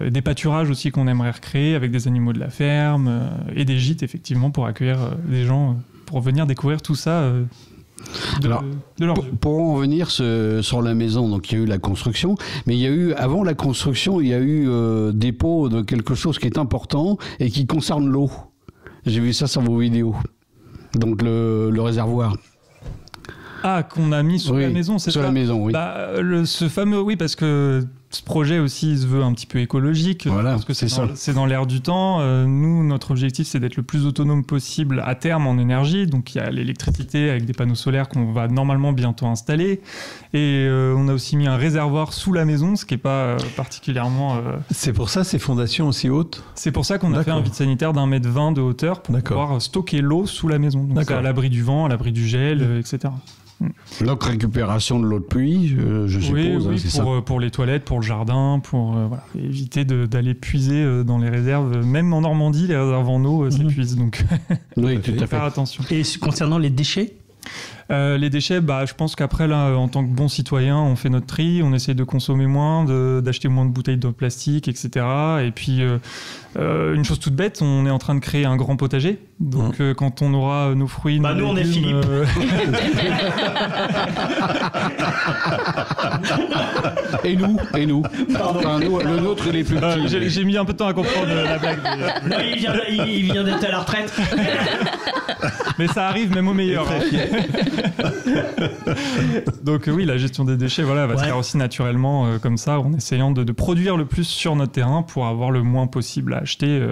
des pâturages aussi qu'on aimerait recréer avec des animaux de la ferme et des gîtes effectivement pour accueillir des gens pour venir découvrir tout ça. Pour en venir sur la maison, donc il y a eu la construction, mais il y a eu, avant la construction, il y a eu dépôt de quelque chose qui est important et qui concerne l'eau. J'ai vu ça sur vos vidéos. Donc le réservoir. Ah, qu'on a mis sur la maison, c'est ça ? Sur la maison, oui. Ce fameux, oui, parce que ce projet aussi se veut un petit peu écologique, parce que c'est dans l'air du temps. Nous, notre objectif, c'est d'être le plus autonome possible à terme en énergie. Donc, il y a l'électricité avec des panneaux solaires qu'on va normalement bientôt installer. Et on a aussi mis un réservoir sous la maison, ce qui n'est pas particulièrement... C'est pour ça ces fondations aussi hautes ? C'est pour ça qu'on a fait un vide sanitaire d'1,20 m de hauteur pour pouvoir stocker l'eau sous la maison. Donc, c'est à l'abri du vent, à l'abri du gel, etc. Donc récupération de l'eau de pluie, je suppose. Oui, c'est ça. Pour les toilettes, pour le jardin, pour éviter d'aller puiser dans les réserves. Même en Normandie, les réserves en eau s'épuisent. Donc, oui, tout à fait. Faire attention. Et concernant les déchets ? Les déchets, je pense qu'après, là, en tant que bon citoyen, on fait notre tri, on essaye de consommer moins, d'acheter moins de bouteilles de plastique, etc. Et puis, une chose toute bête, on est en train de créer un grand potager. Donc, quand on aura nos fruits... nous, on est Philippe. Et nous. Enfin, nous, le nôtre, il est plus petit. J'ai mis un peu de temps à comprendre la blague. Non, il vient d'être à la retraite. Mais ça arrive même au meilleur. Donc oui, la gestion des déchets va se faire aussi naturellement comme ça, en essayant de produire le plus sur notre terrain pour avoir le moins possible à acheter.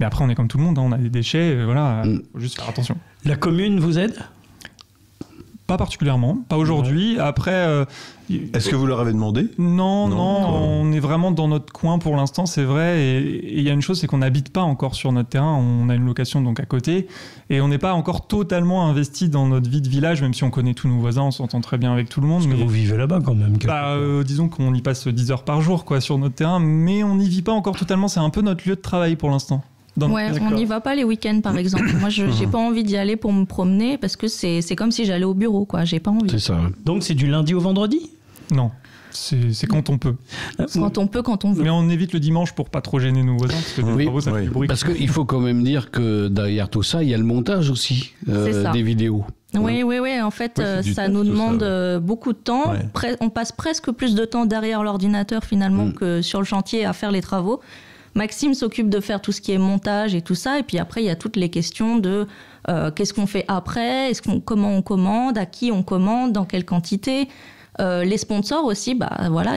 Mais après, on est comme tout le monde, on a des déchets, faut juste faire attention. La commune vous aide ? Pas particulièrement, pas aujourd'hui. Après, est-ce que vous leur avez demandé ? Non, on est vraiment dans notre coin pour l'instant, c'est vrai. Et il y a une chose, c'est qu'on n'habite pas encore sur notre terrain. On a une location donc à côté, et on n'est pas encore totalement investi dans notre vie de village, même si on connaît tous nos voisins, on s'entend très bien avec tout le monde. Parce que vous vivez là-bas quand même. Disons qu'on y passe 10 heures par jour, sur notre terrain, mais on n'y vit pas encore totalement. C'est un peu notre lieu de travail pour l'instant. On n'y va pas les week-ends, par exemple. Moi, j'ai pas envie d'y aller pour me promener parce que c'est comme si j'allais au bureau, J'ai pas envie. C'est ça. Donc, c'est du lundi au vendredi ? Non. C'est quand on peut. Quand on veut. Mais on évite le dimanche pour pas trop gêner nos voisins, parce que des travaux, ça fait du bruit. Parce qu'il faut quand même dire que derrière tout ça, il y a le montage aussi des vidéos. Oui. En fait, ça nous demande beaucoup de temps. Ouais. On passe presque plus de temps derrière l'ordinateur, finalement, que sur le chantier à faire les travaux. Maxime s'occupe de faire tout ce qui est montage et tout ça. Et puis après, il y a toutes les questions de qu'est-ce qu'on fait après, comment on commande, à qui on commande, dans quelle quantité. Les sponsors aussi,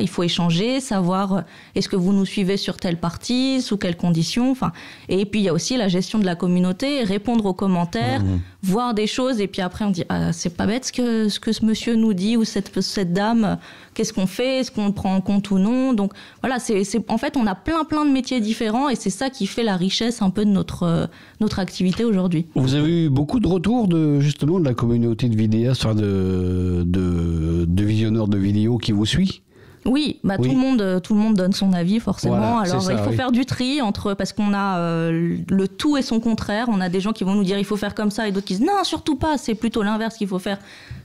il faut échanger, savoir est-ce que vous nous suivez sur telle partie, sous quelles conditions. Et puis il y a aussi la gestion de la communauté, répondre aux commentaires, voir des choses. Et puis après, on dit c'est pas bête ce que ce monsieur nous dit ou cette dame. Qu'est-ce qu'on fait ? Est-ce qu'on le prend en compte ou non ? Donc voilà, en fait, on a plein de métiers différents et c'est ça qui fait la richesse un peu de notre activité aujourd'hui. Vous avez eu beaucoup de retours justement de la communauté de vidéastes, de visionneurs de vidéos qui vous suit ? Oui, tout le monde donne son avis forcément. Voilà, alors il faut faire du tri parce qu'on a le tout et son contraire. On a des gens qui vont nous dire il faut faire comme ça et d'autres qui disent non, surtout pas, c'est plutôt l'inverse qu'il faut faire.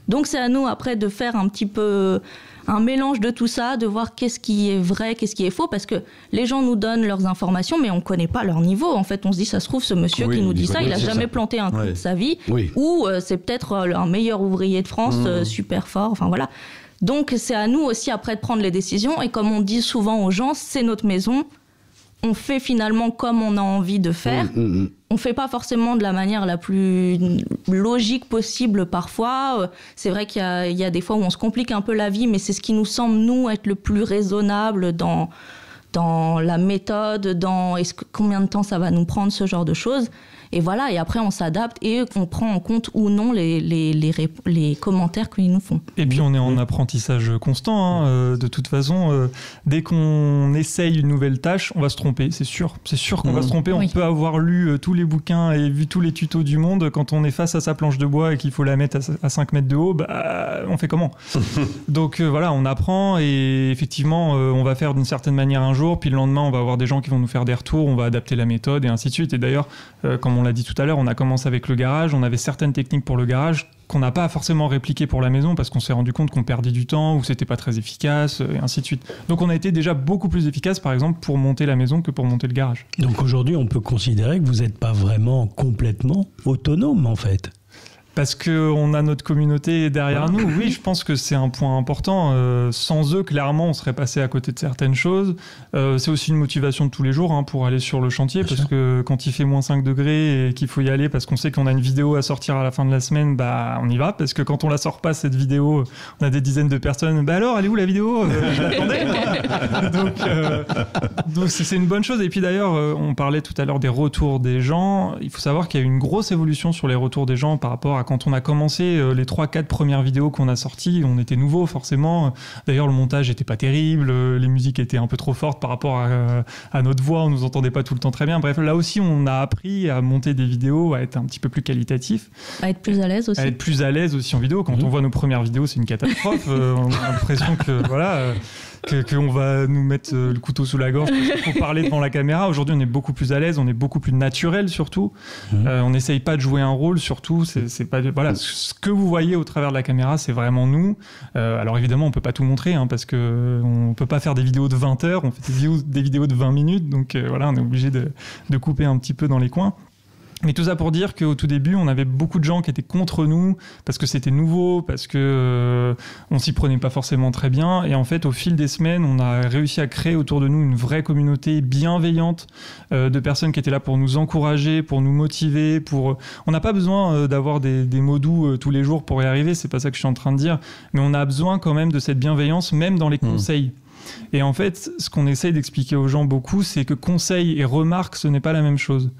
Donc c'est à nous après de faire un petit peu un mélange de tout ça, de voir qu'est-ce qui est vrai, qu'est-ce qui est faux, parce que les gens nous donnent leurs informations, mais on ne connaît pas leur niveau. En fait, on se dit, ça se trouve, ce monsieur qui nous dit ça, il n'a jamais planté un coup de sa vie, ou c'est peut-être un meilleur ouvrier de France, super fort, enfin voilà. Donc, c'est à nous aussi, après, de prendre les décisions, et comme on dit souvent aux gens, c'est notre maison, on fait finalement comme on a envie de faire. On fait pas forcément de la manière la plus logique possible parfois. C'est vrai qu'il y a des fois où on se complique un peu la vie, mais c'est ce qui nous semble, nous, être le plus raisonnable dans la méthode, combien de temps ça va nous prendre, ce genre de choses. Et voilà, et après on s'adapte et on prend en compte ou non les commentaires qu'ils nous font. Et puis on est en apprentissage constant, de toute façon. Dès qu'on essaye une nouvelle tâche, on va se tromper, c'est sûr. C'est sûr qu'on va se tromper. On peut avoir lu tous les bouquins et vu tous les tutos du monde. Quand on est face à sa planche de bois et qu'il faut la mettre à 5 mètres de haut, on fait comment ? Donc voilà, on apprend et effectivement, on va faire d'une certaine manière un jour, puis le lendemain, on va avoir des gens qui vont nous faire des retours, on va adapter la méthode et ainsi de suite. Et d'ailleurs, comme on l'a dit tout à l'heure, on a commencé avec le garage, on avait certaines techniques pour le garage qu'on n'a pas forcément répliquées pour la maison parce qu'on s'est rendu compte qu'on perdait du temps ou c'était pas très efficace et ainsi de suite. Donc on a été déjà beaucoup plus efficace par exemple pour monter la maison que pour monter le garage. Donc aujourd'hui on peut considérer que vous n'êtes pas vraiment complètement autonome en fait. Parce qu'on a notre communauté derrière nous. Oui, je pense que c'est un point important. Sans eux, clairement, on serait passé à côté de certaines choses. C'est aussi une motivation de tous les jours pour aller sur le chantier. Parce que quand il fait moins 5 degrés et qu'il faut y aller parce qu'on sait qu'on a une vidéo à sortir à la fin de la semaine, on y va. Parce que quand on la sort pas, cette vidéo, on a des dizaines de personnes. Alors, elle est où la vidéo ? Je l'attendais, moi. Donc c'est une bonne chose. Et puis d'ailleurs, on parlait tout à l'heure des retours des gens. Il faut savoir qu'il y a eu une grosse évolution sur les retours des gens par rapport à quand on a commencé les 3-4 premières vidéos qu'on a sorties. On était nouveau forcément. D'ailleurs, le montage n'était pas terrible. Les musiques étaient un peu trop fortes par rapport à notre voix. On ne nous entendait pas tout le temps très bien. Bref, là aussi, on a appris à monter des vidéos, à être un petit peu plus qualitatif. À être plus à l'aise aussi. À être plus à l'aise aussi en vidéo. Quand on voit nos premières vidéos, c'est une catastrophe. On a l'impression que voilà... qu'on va nous mettre le couteau sous la gorge pour parler devant la caméra. Aujourd'hui, on est beaucoup plus à l'aise, on est beaucoup plus naturel surtout. On n'essaye pas de jouer un rôle surtout. C'est pas, voilà, ce que vous voyez au travers de la caméra, c'est vraiment nous. Alors évidemment, on peut pas tout montrer parce que on peut pas faire des vidéos de 20 heures, on fait des vidéos de 20 minutes. Donc voilà, on est obligé de couper un petit peu dans les coins. Mais tout ça pour dire qu'au tout début, on avait beaucoup de gens qui étaient contre nous parce que c'était nouveau, parce que on s'y prenait pas forcément très bien. Et en fait, au fil des semaines, on a réussi à créer autour de nous une vraie communauté bienveillante de personnes qui étaient là pour nous encourager, pour nous motiver. On n'a pas besoin d'avoir des mots doux tous les jours pour y arriver. C'est pas ça que je suis en train de dire. Mais on a besoin quand même de cette bienveillance, même dans les conseils. Et en fait, ce qu'on essaye d'expliquer aux gens beaucoup, c'est que conseils et remarques, ce n'est pas la même chose.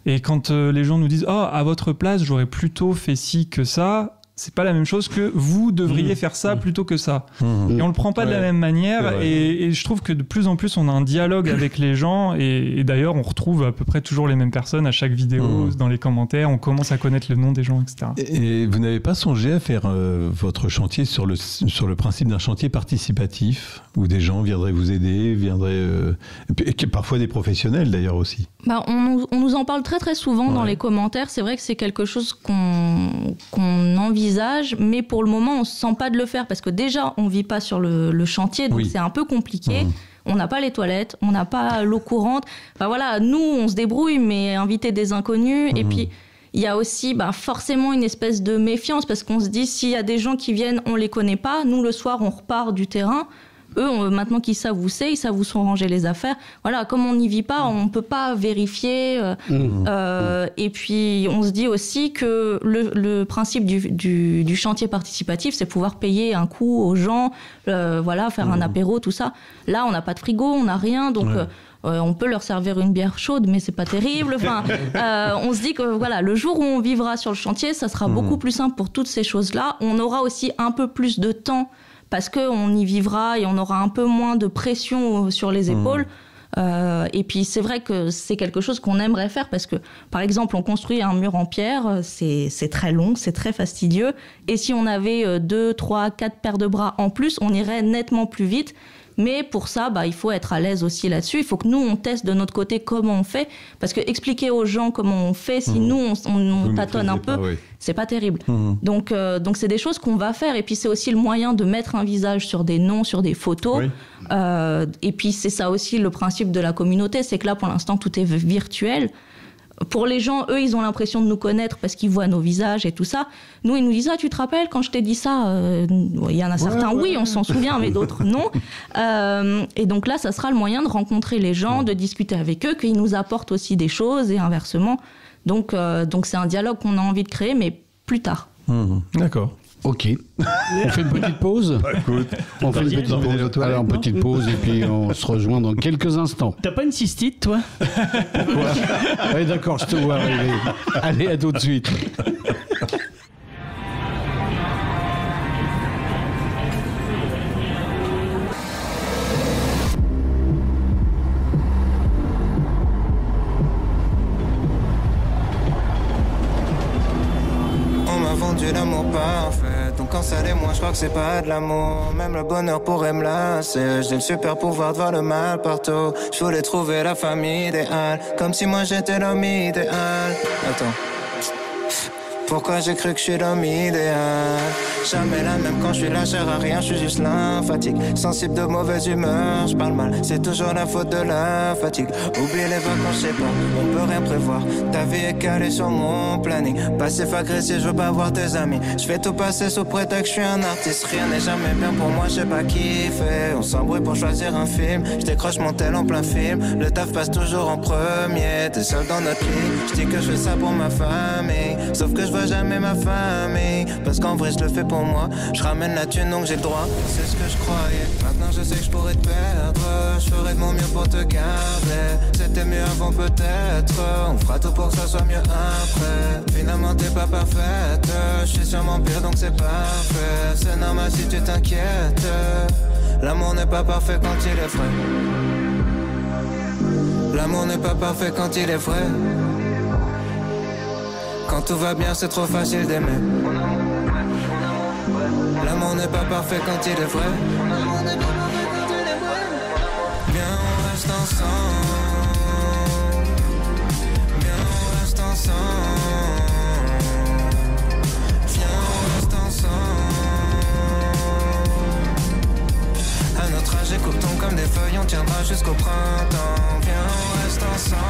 Et quand les gens nous disent « Oh, à votre place, j'aurais plutôt fait ci que ça », c'est pas la même chose que vous devriez faire ça plutôt que ça. Et on le prend pas de la même manière. Et je trouve que de plus en plus, on a un dialogue avec les gens. Et d'ailleurs, on retrouve à peu près toujours les mêmes personnes à chaque vidéo, dans les commentaires. On commence à connaître le nom des gens, etc. Et vous n'avez pas songé à faire votre chantier sur le principe d'un chantier participatif où des gens viendraient vous aider, et parfois des professionnels d'ailleurs aussi. On nous en parle très très souvent dans les commentaires. C'est vrai que c'est quelque chose qu'on envisage, mais pour le moment, on ne se sent pas de le faire parce que déjà, on ne vit pas sur le chantier, donc c'est un peu compliqué. On n'a pas les toilettes, on n'a pas l'eau courante. Enfin voilà, nous, on se débrouille, mais inviter des inconnus. Et puis, il y a aussi forcément une espèce de méfiance parce qu'on se dit, s'il y a des gens qui viennent, on ne les connaît pas. Nous, le soir, on repart du terrain. Eux, maintenant qu'ils savent où c'est, ils savent où sont rangées les affaires. Voilà, comme on n'y vit pas, on ne peut pas vérifier. Et puis, on se dit aussi que le principe du chantier participatif, c'est pouvoir payer un coup aux gens, faire un apéro, tout ça. Là, on n'a pas de frigo, on n'a rien, donc... on peut leur servir une bière chaude, mais c'est pas terrible. Enfin, on se dit que voilà, le jour où on vivra sur le chantier, ça sera beaucoup plus simple pour toutes ces choses-là. On aura aussi un peu plus de temps parce qu'on y vivra et on aura un peu moins de pression sur les épaules. Et puis c'est vrai que c'est quelque chose qu'on aimerait faire parce que, par exemple, on construit un mur en pierre, c'est très long, c'est très fastidieux. Et si on avait 2, 3, 4 paires de bras en plus, on irait nettement plus vite. Mais pour ça, il faut être à l'aise aussi là-dessus. Il faut que nous, on teste de notre côté comment on fait. Parce que expliquer aux gens comment on fait, si nous, on tâtonne un peu, c'est pas terrible. Donc c'est des choses qu'on va faire. Et puis, c'est aussi le moyen de mettre un visage sur des noms, sur des photos. Et puis, c'est ça aussi le principe de la communauté. C'est que là, pour l'instant, tout est virtuel. Pour les gens, eux, ils ont l'impression de nous connaître parce qu'ils voient nos visages et tout ça. Nous, ils nous disent « Ah, tu te rappelles quand je t'ai dit ça ?» Il y en a certains, oui, on s'en souvient, mais d'autres, non. Et donc là, ça sera le moyen de rencontrer les gens, de discuter avec eux, qu'ils nous apportent aussi des choses et inversement. Donc c'est un dialogue qu'on a envie de créer, mais plus tard. D'accord. Ok. On fait une petite pause. Écoute, on fait une petite pause. Alors, une petite pause et puis on se rejoint dans quelques instants. T'as pas une cystite, toi? Oui, d'accord, je te vois arriver. Allez, à tout de suite. L'amour parfait, donc quand ça l'est, moi je crois que c'est pas de l'amour. Même le bonheur pourrait me lasser. J'ai le super pouvoir de voir le mal partout. Je voulais trouver la famille idéale, comme si moi j'étais l'homme idéal. Attends, pourquoi j'ai cru que je suis l'homme idéal? Jamais la même quand je suis là, cher à rien, je suis juste lymphatique. Sensible de mauvaise humeur, je parle mal, c'est toujours la faute de la fatigue. Oublie les vacances, je sais pas, on peut rien prévoir. Ta vie est calée sur mon planning. Passif agressif, je veux pas voir tes amis. Je fais tout passer sous prétexte que je suis un artiste. Rien n'est jamais bien pour moi, je sais pas qui fait. On s'embrouille pour choisir un film. Je décroche mon tel en plein film. Le taf passe toujours en premier. T'es seul dans notre lit. Je dis que je fais ça pour ma famille. Sauf que je vois jamais ma famille. Parce qu'en vrai, je le fais pour moi. Je ramène la thune donc j'ai le droit. C'est ce que je croyais. Maintenant je sais que je pourrais te perdre. Je ferai de mon mieux pour te garder. C'était mieux avant peut-être. On fera tout pour que ça soit mieux après. Finalement t'es pas parfaite. Je suis sûrement pire donc c'est parfait. C'est normal si tu t'inquiètes. L'amour n'est pas parfait quand il est vrai. L'amour n'est pas parfait quand il est vrai. Quand tout va bien c'est trop facile d'aimer. L'amour n'est pas parfait quand il est vrai. Viens on reste ensemble. Viens on reste ensemble. Viens on reste ensemble. À notre âge écoutons comme des feuilles. On tiendra jusqu'au printemps. Viens on reste ensemble.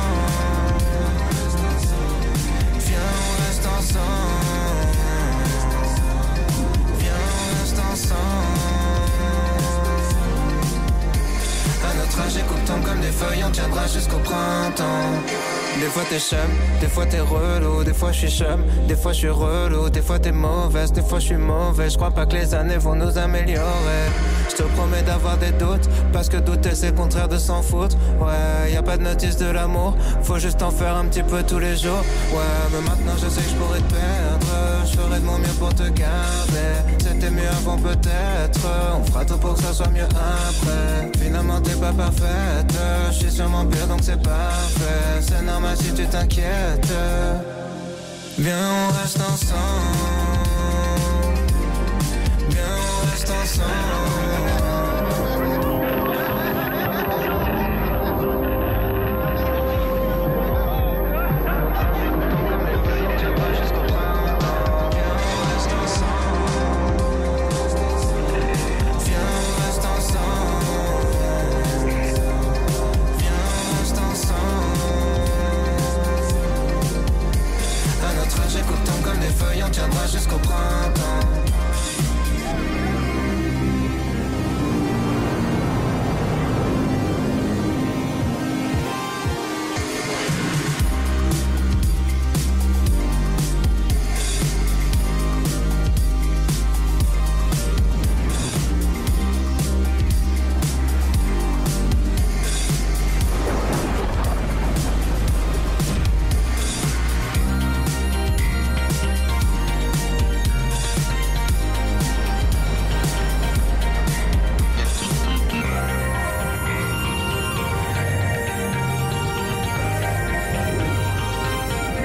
ensemble. Viens, on reste ensemble. À notre âge, les coupes tombent comme des feuilles, on tiendra jusqu'au printemps. Des fois t'es chum, des fois t'es relou, des fois je suis chum, des fois je suis relou, des fois t'es mauvaise, des fois je suis mauvais. Je crois pas que les années vont nous améliorer. Je te promets d'avoir des doutes, parce que douter c'est le contraire de s'en foutre. Ouais, y a pas de notice de l'amour, faut juste en faire un petit peu tous les jours. Ouais, mais maintenant je sais que je pourrais te perdre, je ferai de mon mieux pour te garder. C'était mieux avant peut-être, on fera tout pour que ça soit mieux après. Finalement t'es pas parfaite, je suis sûrement pire donc c'est parfait. C'est normal si tu t'inquiètes. Viens on reste ensemble. Viens on reste ensemble. On tiendra jusqu'au printemps.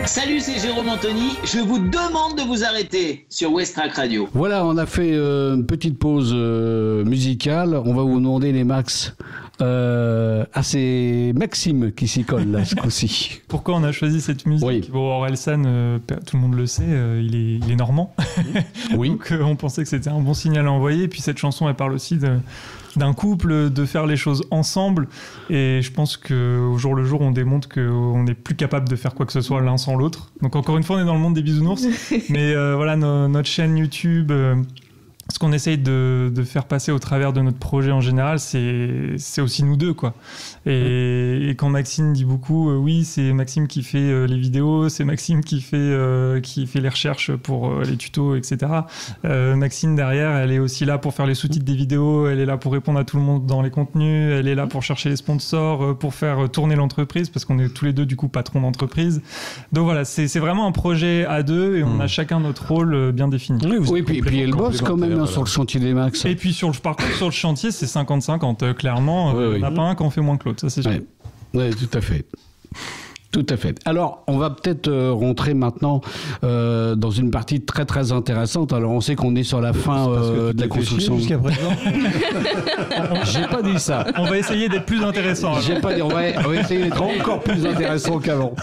Salut, c'est Jérôme Anthony. Je vous demande de vous arrêter sur West Track Radio. Voilà, on a fait une petite pause musicale. On va vous demander les max. C'est Maxime qui s'y colle là ce coup-ci. Pourquoi on a choisi cette musique? Oui. Bon, Orelsan, tout le monde le sait, il est normand. Oui. Donc on pensait que c'était un bon signal à envoyer. Et puis cette chanson, elle parle aussi d'un couple, de faire les choses ensemble. Et je pense qu'au jour le jour, on démontre qu'on n'est plus capable de faire quoi que ce soit l'un sans l'autre. Donc encore une fois, on est dans le monde des bisounours. Mais voilà, notre chaîne YouTube... ce qu'on essaye de faire passer au travers de notre projet en général, c'est aussi nous deux, quoi. Et quand Maxime dit beaucoup, oui, c'est Maxime qui fait les vidéos, c'est Maxime qui fait les recherches pour les tutos, etc. Maxime, derrière, elle est aussi là pour faire les sous-titres des vidéos, elle est là pour répondre à tout le monde dans les contenus, elle est là pour chercher les sponsors, pour faire tourner l'entreprise, parce qu'on est tous les deux, du coup, patrons d'entreprise. Donc voilà, c'est vraiment un projet à deux, et on a chacun notre rôle bien défini. Oui, puis elle bosse quand même. Sur le chantier des max. Et puis sur le chantier, c'est 50-50. Clairement, il n'y en a pas un qui en fait moins que l'autre, ça c'est sûr. Oui, tout à fait. Tout à fait. Alors, on va peut-être rentrer maintenant dans une partie très très intéressante. Alors, on sait qu'on est sur la fin de la construction. Jusqu'à présent. J'ai pas dit ça. On va essayer d'être plus intéressant. Alors. J'ai pas dit. On va essayer d'être encore plus intéressant qu'avant.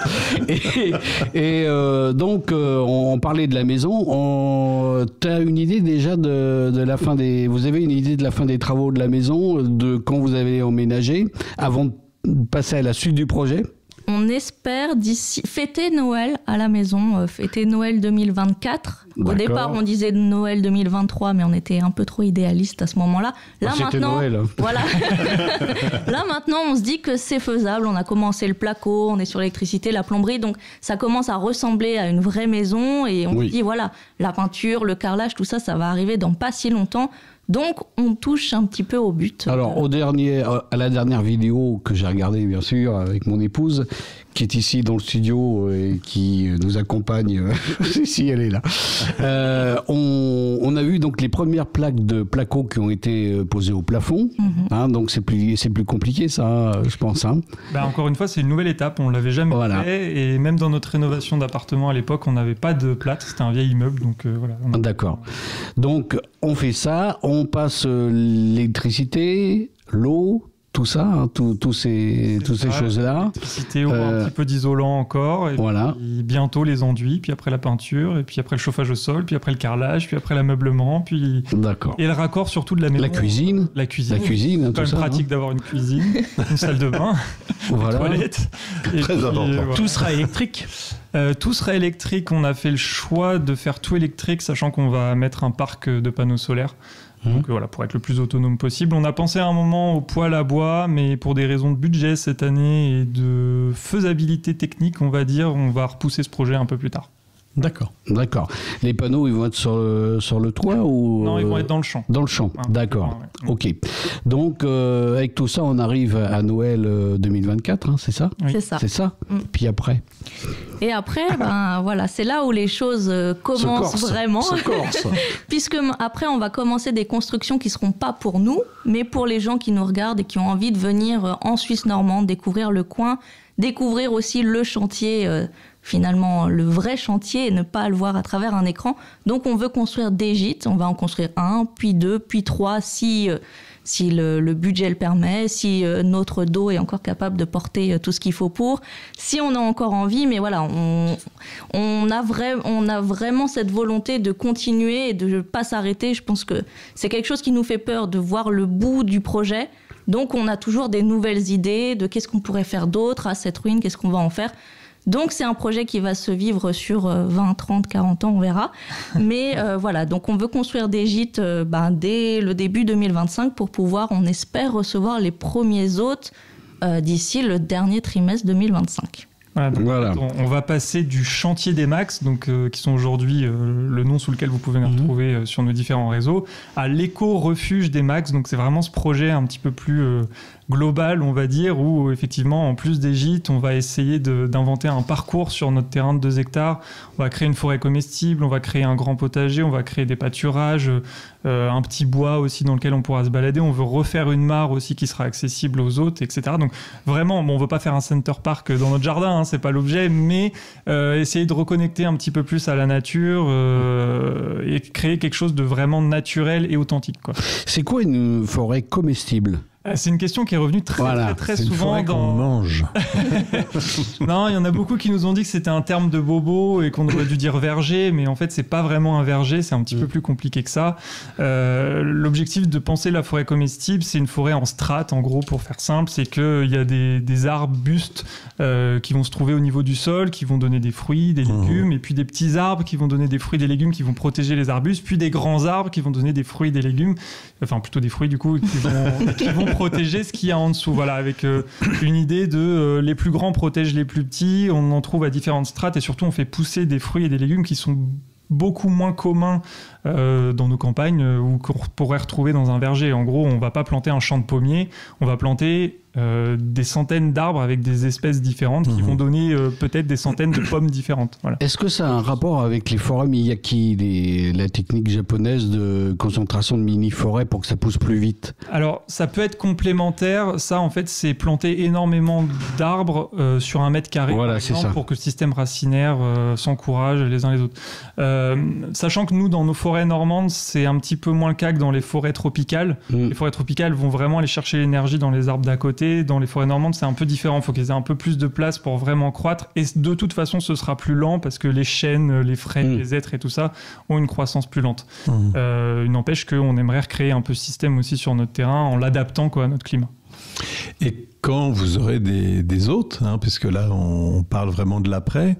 Donc, on parlait de la maison. T'as une idée déjà de la fin des. Vous avez une idée de la fin des travaux de la maison, de quand vous avez emménagé, avant de passer à la suite du projet? On espère d'ici fêter Noël à la maison, fêter Noël 2024. D'accord. Au départ, on disait Noël 2023, mais on était un peu trop idéaliste à ce moment-là. Là maintenant, Noël. Voilà. Là maintenant, on se dit que c'est faisable. On a commencé le placo, on est sur l'électricité, la plomberie, donc ça commence à ressembler à une vraie maison. Et on se dit voilà, la peinture, le carrelage, tout ça, ça va arriver dans pas si longtemps. Donc, on touche un petit peu au but. Alors, à la dernière vidéo que j'ai regardée, bien sûr, avec mon épouse, qui est ici dans le studio et qui nous accompagne, si elle est là, on a vu donc les premières plaques de placo qui ont été posées au plafond. Hein, donc, c'est plus compliqué, ça, je pense. Hein. Encore une fois, c'est une nouvelle étape. On ne l'avait jamais fait. Et même dans notre rénovation d'appartement à l'époque, on n'avait pas de plâtre. C'était un vieil immeuble. Donc, voilà. D'accord. Donc, on fait ça. On passe l'électricité, l'eau, tout ça, hein, toutes ces choses-là. L'électricité, un petit peu d'isolant encore, et voilà. Puis bientôt les enduits, puis après la peinture, et puis après le chauffage au sol, puis après le carrelage, puis après l'ameublement, puis... D'accord. Et le raccord surtout de la maison. La cuisine. La cuisine. Hein, c'est quand même pratique d'avoir une cuisine, une salle de bain, une toilette. Très important. Voilà. Tout sera électrique. Tout sera électrique. On a fait le choix de faire tout électrique, sachant qu'on va mettre un parc de panneaux solaires. Donc voilà, pour être le plus autonome possible. On a pensé à un moment au poêle à bois, mais pour des raisons de budget cette année et de faisabilité technique, on va dire, on va repousser ce projet un peu plus tard. D'accord. Les panneaux, ils vont être sur le toit ou... Non, ils vont être dans le champ. Dans le champ, d'accord. Ouais. Ok. Donc, avec tout ça, on arrive à Noël 2024, hein, c'est ça? Oui. C'est ça. Puis après? Et après, voilà, c'est là où les choses commencent vraiment. Puisque après, on va commencer des constructions qui ne seront pas pour nous, mais pour les gens qui nous regardent et qui ont envie de venir en Suisse normande, découvrir le coin, découvrir aussi le chantier, finalement le vrai chantier, et ne pas le voir à travers un écran. Donc on veut construire des gîtes, on va en construire 1, puis 2, puis 3 si le budget le permet, si notre dos est encore capable de porter tout ce qu'il faut pour, si on a encore envie. Mais voilà, on a vraiment cette volonté de continuer et de ne pas s'arrêter. Je pense que c'est quelque chose qui nous fait peur, de voir le bout du projet. Donc on a toujours des nouvelles idées de qu'est-ce qu'on pourrait faire d'autre à cette ruine, qu'est-ce qu'on va en faire. Donc c'est un projet qui va se vivre sur 20, 30, 40 ans, on verra. Mais voilà, donc on veut construire des gîtes dès le début 2025 pour pouvoir, on espère, recevoir les premiers hôtes d'ici le dernier trimestre 2025. Voilà. On va passer du chantier des Max, donc, qui sont aujourd'hui le nom sous lequel vous pouvez nous retrouver sur nos différents réseaux, à l'éco-refuge des Max. Donc c'est vraiment ce projet un petit peu plus global, on va dire, où effectivement, en plus des gîtes, on va essayer d'inventer un parcours sur notre terrain de 2 hectares. On va créer une forêt comestible, on va créer un grand potager, on va créer des pâturages, un petit bois aussi dans lequel on pourra se balader. On veut refaire une mare aussi qui sera accessible aux hôtes, etc. Donc vraiment, on ne veut pas faire un center park dans notre jardin, c'est pas l'objet, mais essayer de reconnecter un petit peu plus à la nature et créer quelque chose de vraiment naturel et authentique, quoi. C'est quoi une forêt comestible ? C'est une question qui est revenue très souvent qu'on mange. Non, il y en a beaucoup qui nous ont dit que c'était un terme de bobo et qu'on aurait dû dire verger, mais en fait c'est pas vraiment un verger, c'est un petit peu plus compliqué que ça. L'objectif de penser la forêt comestible, c'est une forêt en strates, en gros, pour faire simple, c'est qu'il y a des arbustes qui vont se trouver au niveau du sol, qui vont donner des fruits, des légumes, et puis des petits arbres qui vont donner des fruits, des légumes, qui vont protéger les arbustes, puis des grands arbres qui vont donner des fruits, des légumes, enfin plutôt des fruits du coup, qui vont protéger ce qu'il y a en dessous. Voilà, avec une idée de les plus grands protègent les plus petits, on en trouve à différentes strates et surtout on fait pousser des fruits et des légumes qui sont beaucoup moins communs dans nos campagnes ou qu'on pourrait retrouver dans un verger. En gros, on va pas planter un champ de pommiers, on va planter des centaines d'arbres avec des espèces différentes qui vont donner peut-être des centaines de pommes différentes. Voilà. Est-ce que ça a un rapport avec les forêts Miyake, la technique japonaise de concentration de mini-forêts pour que ça pousse plus vite? Alors, ça peut être complémentaire. Ça, en fait, c'est planter énormément d'arbres sur 1 mètre carré, voilà, par exemple, pour que le système racinaire s'encourage les uns les autres. Sachant que nous, dans nos forêts normandes, c'est un petit peu moins le cas que dans les forêts tropicales. Les forêts tropicales vont vraiment aller chercher l'énergie dans les arbres d'à côté. Dans les forêts normandes, c'est un peu différent. Il faut qu'ils aient un peu plus de place pour vraiment croître. Et de toute façon, ce sera plus lent parce que les chênes, les frênes, les hêtres et tout ça ont une croissance plus lente. Il n'empêche qu'on aimerait recréer un peu ce système aussi sur notre terrain en l'adaptant à notre climat. Et quand vous aurez des hôtes, puisque là, on parle vraiment de l'après,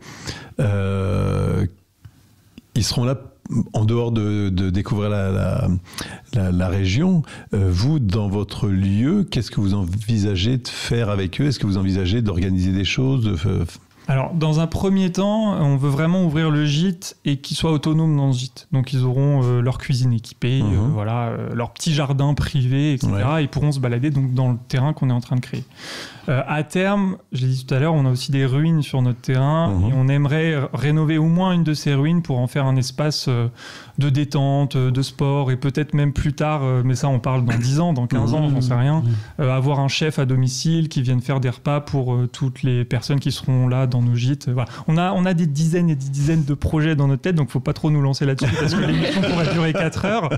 ils seront là en dehors de découvrir la région. Vous, dans votre lieu, qu'est-ce que vous envisagez de faire avec eux? Est-ce que vous envisagez d'organiser des choses Alors, dans un premier temps, on veut vraiment ouvrir le gîte et qu'ils soient autonomes dans ce gîte. Donc, ils auront leur cuisine équipée, leur petit jardin privé, etc. Ouais. Ils pourront se balader donc, dans le terrain qu'on est en train de créer. À terme, je l'ai dit tout à l'heure, on a aussi des ruines sur notre terrain et on aimerait rénover au moins une de ces ruines pour en faire un espace de détente, de sport et peut-être même plus tard, mais ça on parle dans 10 ans, dans 15 ans, j'en sais rien, avoir un chef à domicile qui vienne faire des repas pour toutes les personnes qui seront là dans nos gîtes. Voilà. On a des dizaines et des dizaines de projets dans notre tête, donc faut pas trop nous lancer là-dessus parce que l'émission pourrait durer 4 heures.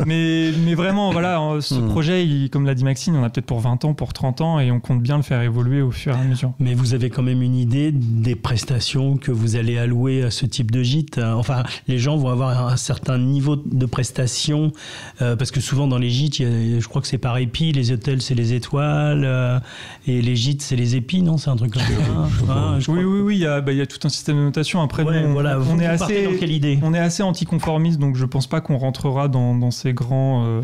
Mais vraiment, voilà, ce projet, comme l'a dit Maxime, on a peut-être pour 20 ans, pour 30 ans, et on compte bien le faire évoluer au fur et à mesure. Mais vous avez quand même une idée des prestations que vous allez allouer à ce type de gîte? Enfin, les gens vont avoir un certain niveau de prestations, parce que souvent dans les gîtes, je crois que c'est par épi, les hôtels c'est les étoiles, et les gîtes c'est les épis, non? C'est un truc comme ça. Oui, il y a tout un système de notation. Après, ouais, nous, voilà. on est assez, dans quelle idée? On est assez anticonformiste, donc je pense pas qu'on rentrera dans ces grands...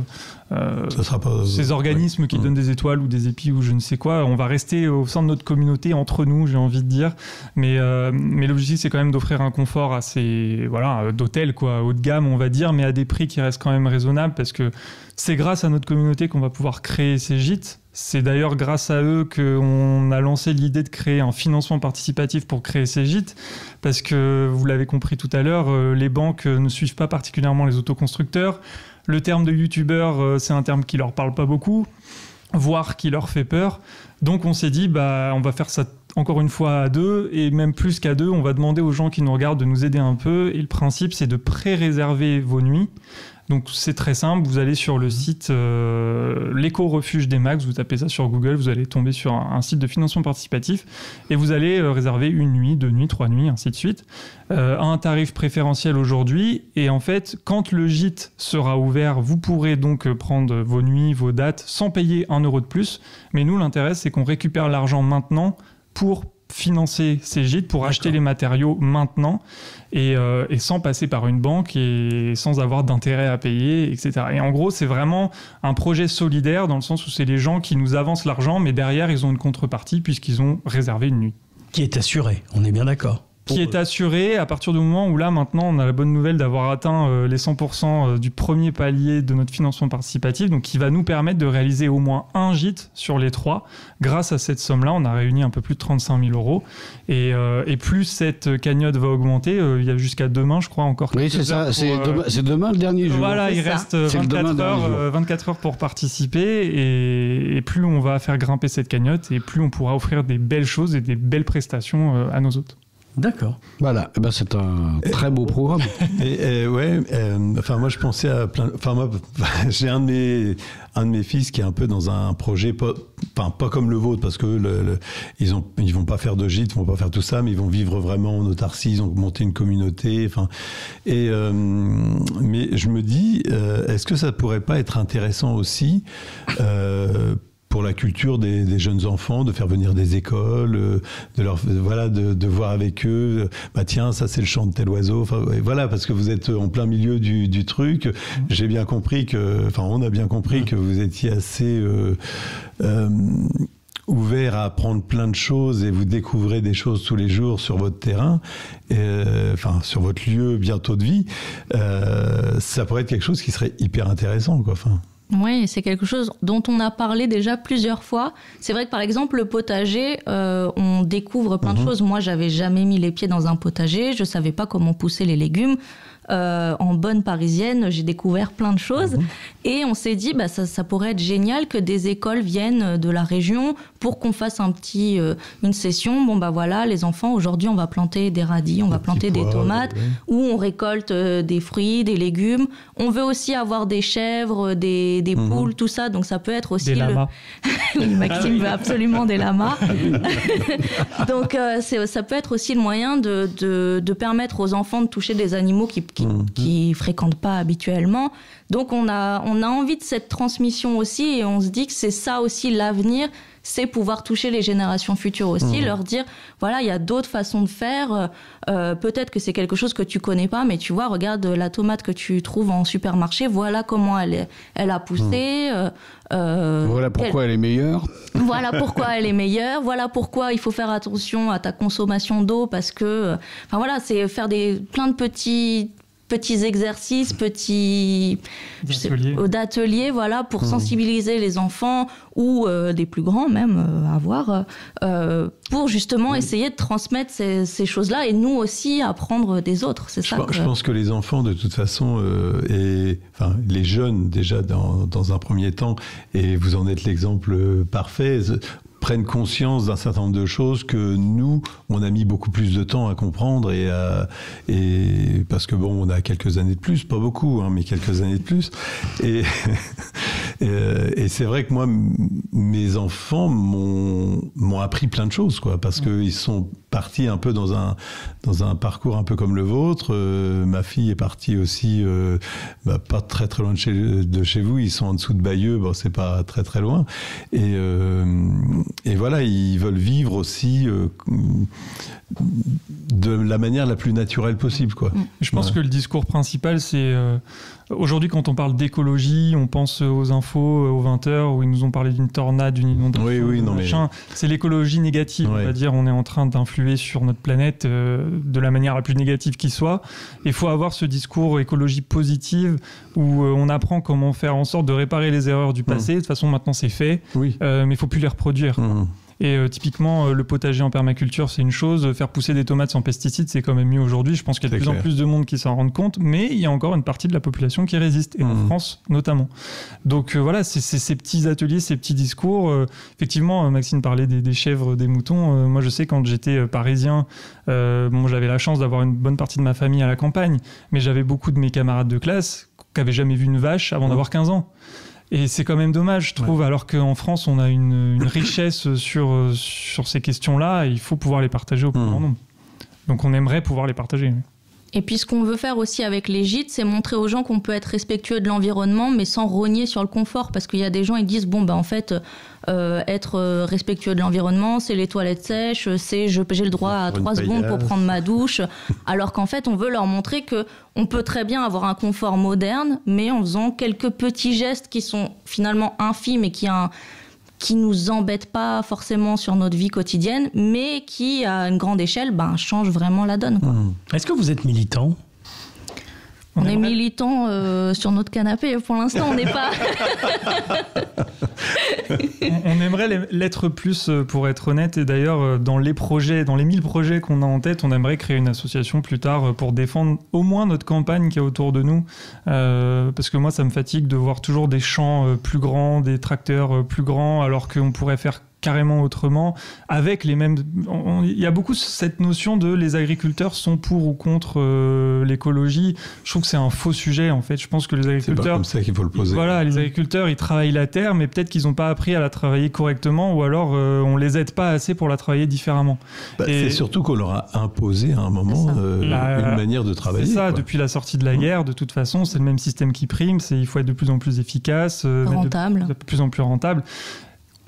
ça sera pas, ces organismes qui donnent des étoiles ou des épis ou je ne sais quoi. On va rester au sein de notre communauté, entre nous, j'ai envie de dire. Mais l'objectif, c'est quand même d'offrir un confort à ces d'hôtels, quoi, haut de gamme, on va dire, mais à des prix qui restent quand même raisonnables, parce que c'est grâce à notre communauté qu'on va pouvoir créer ces gîtes. C'est d'ailleurs grâce à eux qu'on a lancé l'idée de créer un financement participatif pour créer ces gîtes, parce que, vous l'avez compris tout à l'heure, les banques ne suivent pas particulièrement les autoconstructeurs. Le terme de youtubeur, c'est un terme qui leur parle pas beaucoup, voire qui leur fait peur. Donc on s'est dit, on va faire ça encore une fois à 2, et même plus qu'à 2, on va demander aux gens qui nous regardent de nous aider un peu. Et le principe, c'est de pré-réserver vos nuits. Donc c'est très simple, vous allez sur le site l'éco-refuge des Max, vous tapez ça sur Google, vous allez tomber sur un site de financement participatif et vous allez réserver 1 nuit, 2 nuits, 3 nuits, ainsi de suite, à un tarif préférentiel aujourd'hui. Et en fait, quand le gîte sera ouvert, vous pourrez donc prendre vos nuits, vos dates, sans payer 1 euro de plus. Mais nous, l'intérêt, c'est qu'on récupère l'argent maintenant pour financer ces gîtes, pour acheter les matériaux maintenant et sans passer par une banque et sans avoir d'intérêt à payer, etc. Et en gros, c'est vraiment un projet solidaire dans le sens où c'est les gens qui nous avancent l'argent, mais derrière, ils ont une contrepartie puisqu'ils ont réservé une nuit. Qui est assurée, on est bien d'accord. Qui est assuré à partir du moment où là, maintenant, on a la bonne nouvelle d'avoir atteint les 100% du premier palier de notre financement participatif, donc qui va nous permettre de réaliser au moins un gîte sur les 3. Grâce à cette somme-là, on a réuni un peu plus de 35 000 euros. Et plus cette cagnotte va augmenter, il y a jusqu'à demain, je crois, encore. Oui, c'est ça, c'est demain le dernier jour. Voilà, il reste 24 heures pour participer, et plus on va faire grimper cette cagnotte, et plus on pourra offrir des belles choses et des belles prestations à nos hôtes. D'accord. Voilà, c'est un très beau programme. Moi je pensais à plein. Enfin moi, j'ai un de mes fils qui est un peu dans un projet pas comme le vôtre, parce que ils vont pas faire de gîte, ils vont pas faire tout ça, mais ils vont vivre vraiment en autarcie. Ils ont monté une communauté. Mais je me dis, est-ce que ça pourrait pas être intéressant aussi? Pour la culture des jeunes enfants, de faire venir des écoles, de voir avec eux, tiens, ça c'est le chant de tel oiseau, parce que vous êtes en plein milieu du truc. J'ai bien compris on a bien compris que vous étiez assez ouvert à apprendre plein de choses, et vous découvrez des choses tous les jours sur votre terrain, sur votre lieu bientôt de vie. Ça pourrait être quelque chose qui serait hyper intéressant, quoi. Oui, c'est quelque chose dont on a parlé déjà plusieurs fois. C'est vrai que par exemple, le potager, on découvre plein de choses. Moi, j'avais jamais mis les pieds dans un potager, je savais pas comment pousser les légumes. En bonne parisienne, j'ai découvert plein de choses et on s'est dit ça pourrait être génial que des écoles viennent de la région pour qu'on fasse une session. Les enfants, aujourd'hui on va planter des radis, on va planter des tomates, où on récolte des fruits, des légumes. On veut aussi avoir des chèvres, des poules, tout ça, donc ça peut être aussi des lamas. Oui, Maxime veut absolument des lamas. Donc ça peut être aussi le moyen de permettre aux enfants de toucher des animaux qui fréquentent pas habituellement. Donc on a envie de cette transmission aussi, et on se dit que c'est ça aussi l'avenir, c'est pouvoir toucher les générations futures aussi, leur dire il y a d'autres façons de faire, peut-être que c'est quelque chose que tu connais pas, mais tu vois, regarde la tomate que tu trouves en supermarché, voilà comment elle a poussé, voilà pourquoi elle est meilleure. Voilà pourquoi elle est meilleure, voilà pourquoi il faut faire attention à ta consommation d'eau, parce que c'est faire plein de petits exercices, d'ateliers, pour sensibiliser les enfants ou des plus grands même pour justement essayer de transmettre ces choses-là, et nous aussi apprendre des autres. Je pense que les enfants, de toute façon, les jeunes déjà dans un premier temps, et vous en êtes l'exemple parfait, prennent conscience d'un certain nombre de choses que nous, on a mis beaucoup plus de temps à comprendre et parce que bon, on a quelques années de plus, pas beaucoup, hein, mais quelques années de plus. Et c'est vrai que moi, mes enfants m'ont appris plein de choses, quoi, parce qu'ils sont partis un peu dans un parcours un peu comme le vôtre. Ma fille est partie aussi, pas très très loin de chez vous. Ils sont en dessous de Bayeux, bon, c'est pas très très loin. Et voilà, ils veulent vivre aussi de la manière la plus naturelle possible, quoi. Je pense que le discours principal, c'est aujourd'hui, quand on parle d'écologie, on pense aux infos, aux 20h, où ils nous ont parlé d'une tornade, d'une inondation, machin. C'est l'écologie négative, on va dire. On est en train d'influer sur notre planète de la manière la plus négative qui soit. Il faut avoir ce discours écologie positive où on apprend comment faire en sorte de réparer les erreurs du passé. De toute façon, maintenant, c'est fait, mais il ne faut plus les reproduire. Et typiquement, le potager en permaculture, c'est une chose. Faire pousser des tomates sans pesticides, c'est quand même mieux aujourd'hui. Je pense qu'il y a de plus en plus de monde qui s'en rendent compte, mais il y a encore une partie de la population qui résiste, et en France notamment. Donc voilà, c'est ces petits ateliers, ces petits discours. Effectivement, Maxime parlait des chèvres, des moutons. Moi, je sais, quand j'étais parisien, j'avais la chance d'avoir une bonne partie de ma famille à la campagne, mais j'avais beaucoup de mes camarades de classe qui n'avaient jamais vu une vache avant d'avoir 15 ans. Et c'est quand même dommage, je trouve, alors qu'en France, on a une richesse sur ces questions-là, et il faut pouvoir les partager au plus grand nombre. Donc on aimerait pouvoir les partager. Et puis ce qu'on veut faire aussi avec les gîtes, c'est montrer aux gens qu'on peut être respectueux de l'environnement, mais sans rogner sur le confort. Parce qu'il y a des gens, ils disent, en fait, être respectueux de l'environnement, c'est les toilettes sèches, c'est j'ai le droit à 3 secondes pour prendre ma douche. Alors qu'en fait, on veut leur montrer qu'on peut très bien avoir un confort moderne, mais en faisant quelques petits gestes qui sont finalement infimes et qui nous embêtent pas forcément sur notre vie quotidienne, mais qui, à une grande échelle, changent vraiment la donne, quoi. Est-ce que vous êtes militant ? On est militant sur notre canapé. Pour l'instant, on n'est pas... On aimerait l'être plus, pour être honnête. Et d'ailleurs, dans les 1000 projets qu'on a en tête, on aimerait créer une association plus tard pour défendre au moins notre campagne qui est autour de nous. Parce que moi, ça me fatigue de voir toujours des champs plus grands, des tracteurs plus grands, alors qu'on pourrait faire carrément autrement, avec les mêmes... Il y a beaucoup cette notion de les agriculteurs sont pour ou contre l'écologie. Je trouve que c'est un faux sujet, en fait. Je pense que les agriculteurs... C'est pas comme ça qu'il faut le poser. Voilà, les agriculteurs, ils travaillent la terre, mais peut-être qu'ils n'ont pas appris à la travailler correctement, ou alors on les aide pas assez pour la travailler différemment. C'est surtout qu'on leur a imposé à un moment une manière de travailler. C'est ça, quoi. Depuis la sortie de la guerre, de toute façon, c'est le même système qui prime, il faut être de plus en plus efficace, rentable. De plus en plus rentable.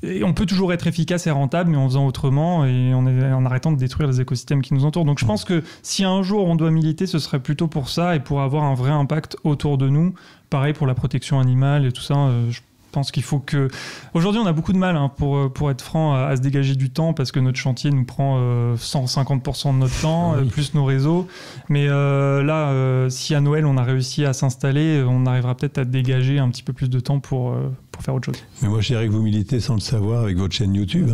Et on peut toujours être efficace et rentable, mais en faisant autrement et en arrêtant de détruire les écosystèmes qui nous entourent. Donc je pense que si un jour on doit militer, ce serait plutôt pour ça et pour avoir un vrai impact autour de nous. Pareil pour la protection animale et tout ça. Je pense qu'il faut que... Aujourd'hui, on a beaucoup de mal, pour être franc, à se dégager du temps parce que notre chantier nous prend 150% de notre temps, plus nos réseaux. Mais là, si à Noël, on a réussi à s'installer, on arrivera peut-être à dégager un petit peu plus de temps pour faire autre chose. Mais moi, je dirais que vous militez sans le savoir avec votre chaîne YouTube.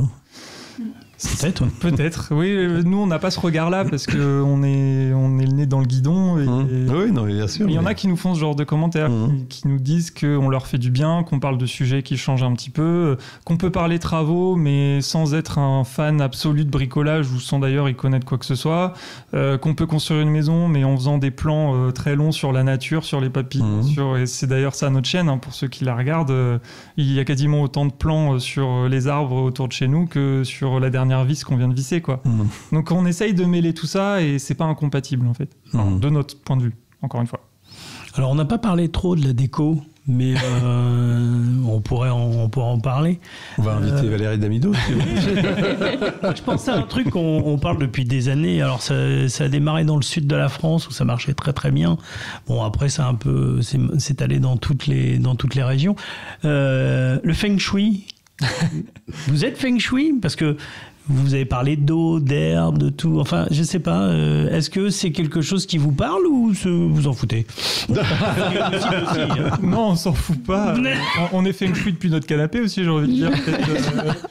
Peut-être. Peut-être. Oui, nous, on n'a pas ce regard-là parce qu'on est le nez dans le guidon. Oui, non, bien sûr. Il y en a qui nous font ce genre de commentaires, qui nous disent qu'on leur fait du bien, qu'on parle de sujets qui changent un petit peu, qu'on peut parler travaux, mais sans être un fan absolu de bricolage ou sans d'ailleurs y connaître quoi que ce soit, qu'on peut construire une maison, mais en faisant des plans très longs sur la nature, sur les papillons. Et c'est d'ailleurs ça notre chaîne, pour ceux qui la regardent. Il y a quasiment autant de plans sur les arbres autour de chez nous que sur la dernière vis qu'on vient de visser, quoi. Donc on essaye de mêler tout ça et c'est pas incompatible, en fait, de notre point de vue, encore une fois. Alors on n'a pas parlé trop de la déco, mais on pourrait en parler. On va inviter Valérie Damido. Je pense à un truc qu'on parle depuis des années. Alors ça a démarré dans le sud de la France où ça marchait très très bien. Bon, après c'est allé dans toutes les régions. Le feng shui. Vous êtes feng shui parce que vous avez parlé d'eau, d'herbe, de tout. Enfin, je sais pas. Est-ce que c'est quelque chose qui vous parle ou vous en foutez? Non, on s'en fout pas. On est feng shui depuis notre canapé aussi, j'ai envie de dire.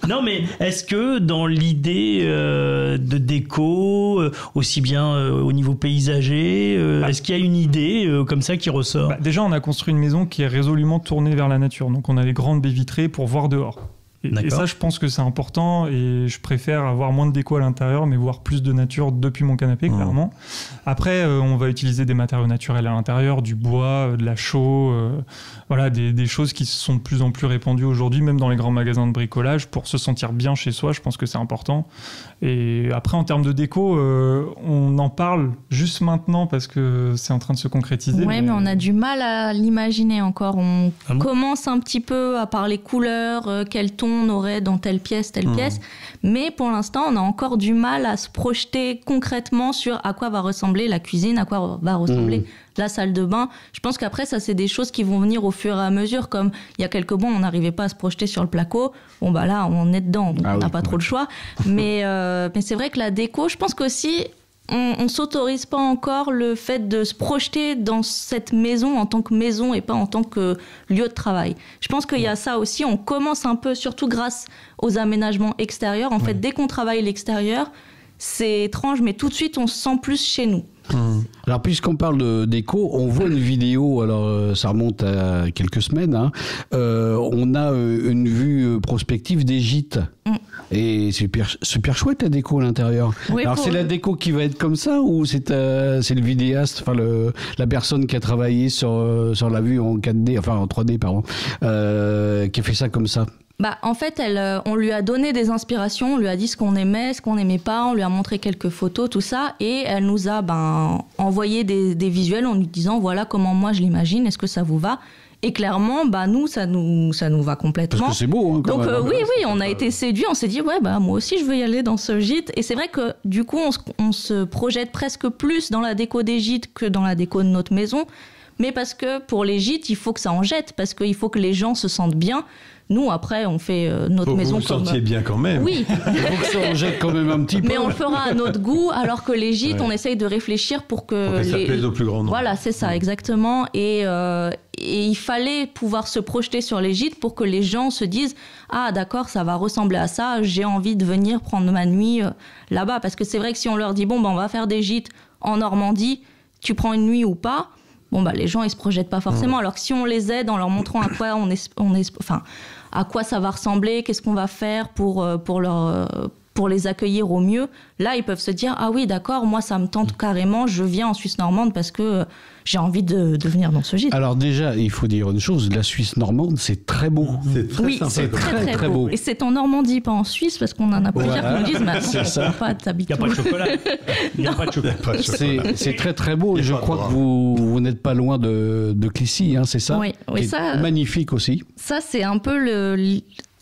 Non, mais est-ce que dans l'idée de déco, aussi bien au niveau paysager, est-ce qu'il y a une idée comme ça qui ressort? Déjà, on a construit une maison qui est résolument tournée vers la nature. Donc, on a les grandes baies vitrées pour voir dehors. Et ça, je pense que c'est important et je préfère avoir moins de déco à l'intérieur, mais voir plus de nature depuis mon canapé, clairement. Après, on va utiliser des matériaux naturels à l'intérieur, du bois, de la chaux, voilà, des choses qui sont de plus en plus répandues aujourd'hui, même dans les grands magasins de bricolage, pour se sentir bien chez soi. Je pense que c'est important. Et après, en termes de déco, on en parle juste maintenant parce que c'est en train de se concrétiser. Ouais, mais on a du mal à l'imaginer encore. On commence un petit peu à parler couleurs, quel ton on aurait dans telle pièce, mais pour l'instant, on a encore du mal à se projeter concrètement sur à quoi va ressembler la cuisine, à quoi va ressembler la salle de bain. Je pense qu'après, ça, c'est des choses qui vont venir au fur et à mesure, comme il y a quelques mois, on n'arrivait pas à se projeter sur le placo. Bon, bah là, on est dedans, donc on n'a pas trop le choix. Mais c'est vrai que la déco, je pense qu'aussi, on s'autorise pas encore le fait de se projeter dans cette maison en tant que maison et pas en tant que lieu de travail. Je pense qu'il y a ça aussi. On commence un peu, surtout grâce aux aménagements extérieurs. En fait, dès qu'on travaille l'extérieur, c'est étrange, mais tout de suite, on se sent plus chez nous. Alors, puisqu'on parle de déco, on voit une vidéo, alors ça remonte à quelques semaines, hein. On a une vue prospective des gîtes. Et c'est super chouette la déco à l'intérieur. Oui, alors c'est la déco qui va être comme ça ou c'est le vidéaste, enfin la personne qui a travaillé sur la vue en 4D, enfin en 3D pardon, qui a fait ça comme ça? Bah, en fait, on lui a donné des inspirations, on lui a dit ce qu'on aimait, ce qu'on n'aimait pas, on lui a montré quelques photos, tout ça, et elle nous a envoyé des visuels en nous disant voilà comment moi je l'imagine, est-ce que ça vous va? Et clairement, nous, ça nous va complètement. Parce que c'est beau, hein, quand donc, même. Oui, on a été séduits, on s'est dit, moi aussi, je veux y aller dans ce gîte. Et c'est vrai que, du coup, on se projette presque plus dans la déco des gîtes que dans la déco de notre maison. Mais parce que pour les gîtes, il faut que ça en jette, parce qu'il faut que les gens se sentent bien. Nous, après, on fait notre maison comme... Vous vous sentiez bien quand même. Oui. Il faut que ça en jette quand même un petit peu. Mais on le fera à notre goût, alors que les gîtes, on essaye de réfléchir pour que ça plaise au plus grand nombre. Voilà, c'est ça, exactement. Et il fallait pouvoir se projeter sur les gîtes pour que les gens se disent « Ah, d'accord, ça va ressembler à ça, j'ai envie de venir prendre ma nuit là-bas. » Parce que c'est vrai que si on leur dit « Bon, on va faire des gîtes en Normandie, tu prends une nuit ou pas ?» les gens, ils se projettent pas forcément. Alors que si on les aide en leur montrant à quoi à quoi ça va ressembler, qu'est-ce qu'on va faire pour les accueillir au mieux, là, ils peuvent se dire « Ah oui, d'accord, moi, ça me tente carrément, je viens en Suisse normande parce que j'ai envie de venir dans ce gîte. » Alors déjà, il faut dire une chose, la Suisse normande, c'est très beau. C'est très sympa. C'est très beau. Et c'est en Normandie, pas en Suisse, parce qu'on en a plusieurs qui nous disent « Mais attends, on peut pas t'habituer. » Il n'y a pas de chocolat. Il n'y a pas de chocolat. C'est très très beau et je crois que vous n'êtes pas loin de Clécy, hein, c'est ça? Oui, ça. Magnifique aussi. Ça, c'est un peu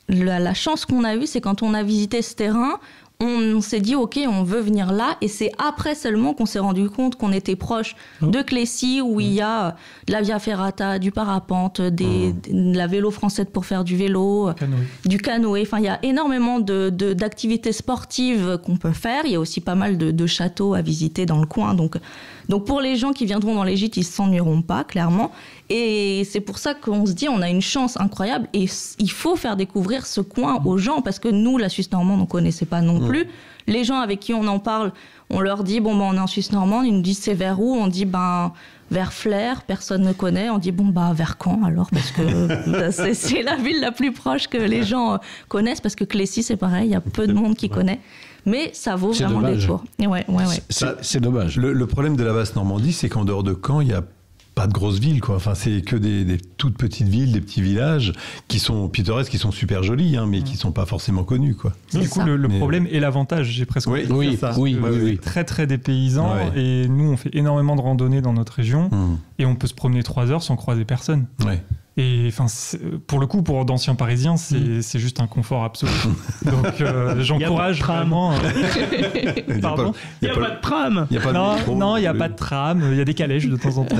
la chance qu'on a eue, c'est quand on a visité ce terrain, on s'est dit ok, on veut venir là, et c'est après seulement qu'on s'est rendu compte qu'on était proche de Clécy, où il y a de la Via Ferrata, du parapente, de la vélo française pour faire du vélo, du canoë. Enfin, il y a énormément d'activités sportives qu'on peut faire. Il y a aussi pas mal de châteaux à visiter dans le coin. Donc pour les gens qui viendront dans les gîtes, ils ne s'ennuieront pas, clairement. Et c'est pour ça qu'on se dit, on a une chance incroyable et il faut faire découvrir ce coin aux gens, parce que nous, la Suisse normande, on ne connaissait pas non plus. Les gens avec qui on en parle, on leur dit, on est en Suisse normande, ils nous disent c'est vers où? On dit, vers Flers, personne ne connaît. On dit, vers Caen alors, parce que c'est la ville la plus proche que les gens connaissent, parce que Clécy, c'est pareil, il y a peu de monde qui connaît. Mais ça vaut vraiment le détour. Ouais. C'est dommage. Le problème de la basse Normandie, c'est qu'en dehors de Caen, il n'y a pas de grosses villes, quoi. Enfin, c'est que des toutes petites villes, des petits villages qui sont pittoresques, qui sont super jolis, hein, mais qui ne sont pas forcément connus, quoi. Du coup, le problème et l'avantage, j'ai presque envie de dire ça. Oui. Très, très dépaysant. Ouais. Et nous, on fait énormément de randonnées dans notre région. Et on peut se promener 3 heures sans croiser personne. Ouais. Et pour le coup, pour d'anciens Parisiens, c'est juste un confort absolu. Donc j'encourage vraiment. Pardon ? Il n'y a pas de tram. Non, il n'y a pas de tram. Il y a des calèches de temps en temps.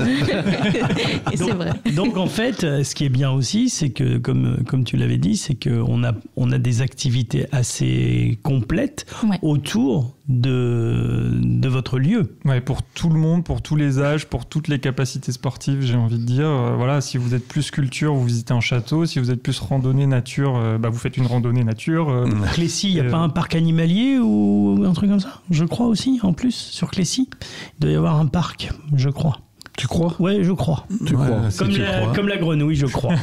Et c'est vrai. Donc en fait, ce qui est bien aussi, c'est que comme tu l'avais dit, c'est qu'on a des activités assez complètes autour de votre lieu. Ouais, pour tout le monde, pour tous les âges, pour toutes les capacités sportives, j'ai envie de dire. Voilà, si vous êtes plus culture, vous visitez un château. Si vous êtes plus randonnée nature, vous faites une randonnée nature. Clécy, il n'y a pas un parc animalier ou un truc comme ça? Je crois aussi, en plus, sur Clécy. Il doit y avoir un parc, je crois. Tu crois ? Ouais, je crois. Tu crois. Comme la grenouille, je crois.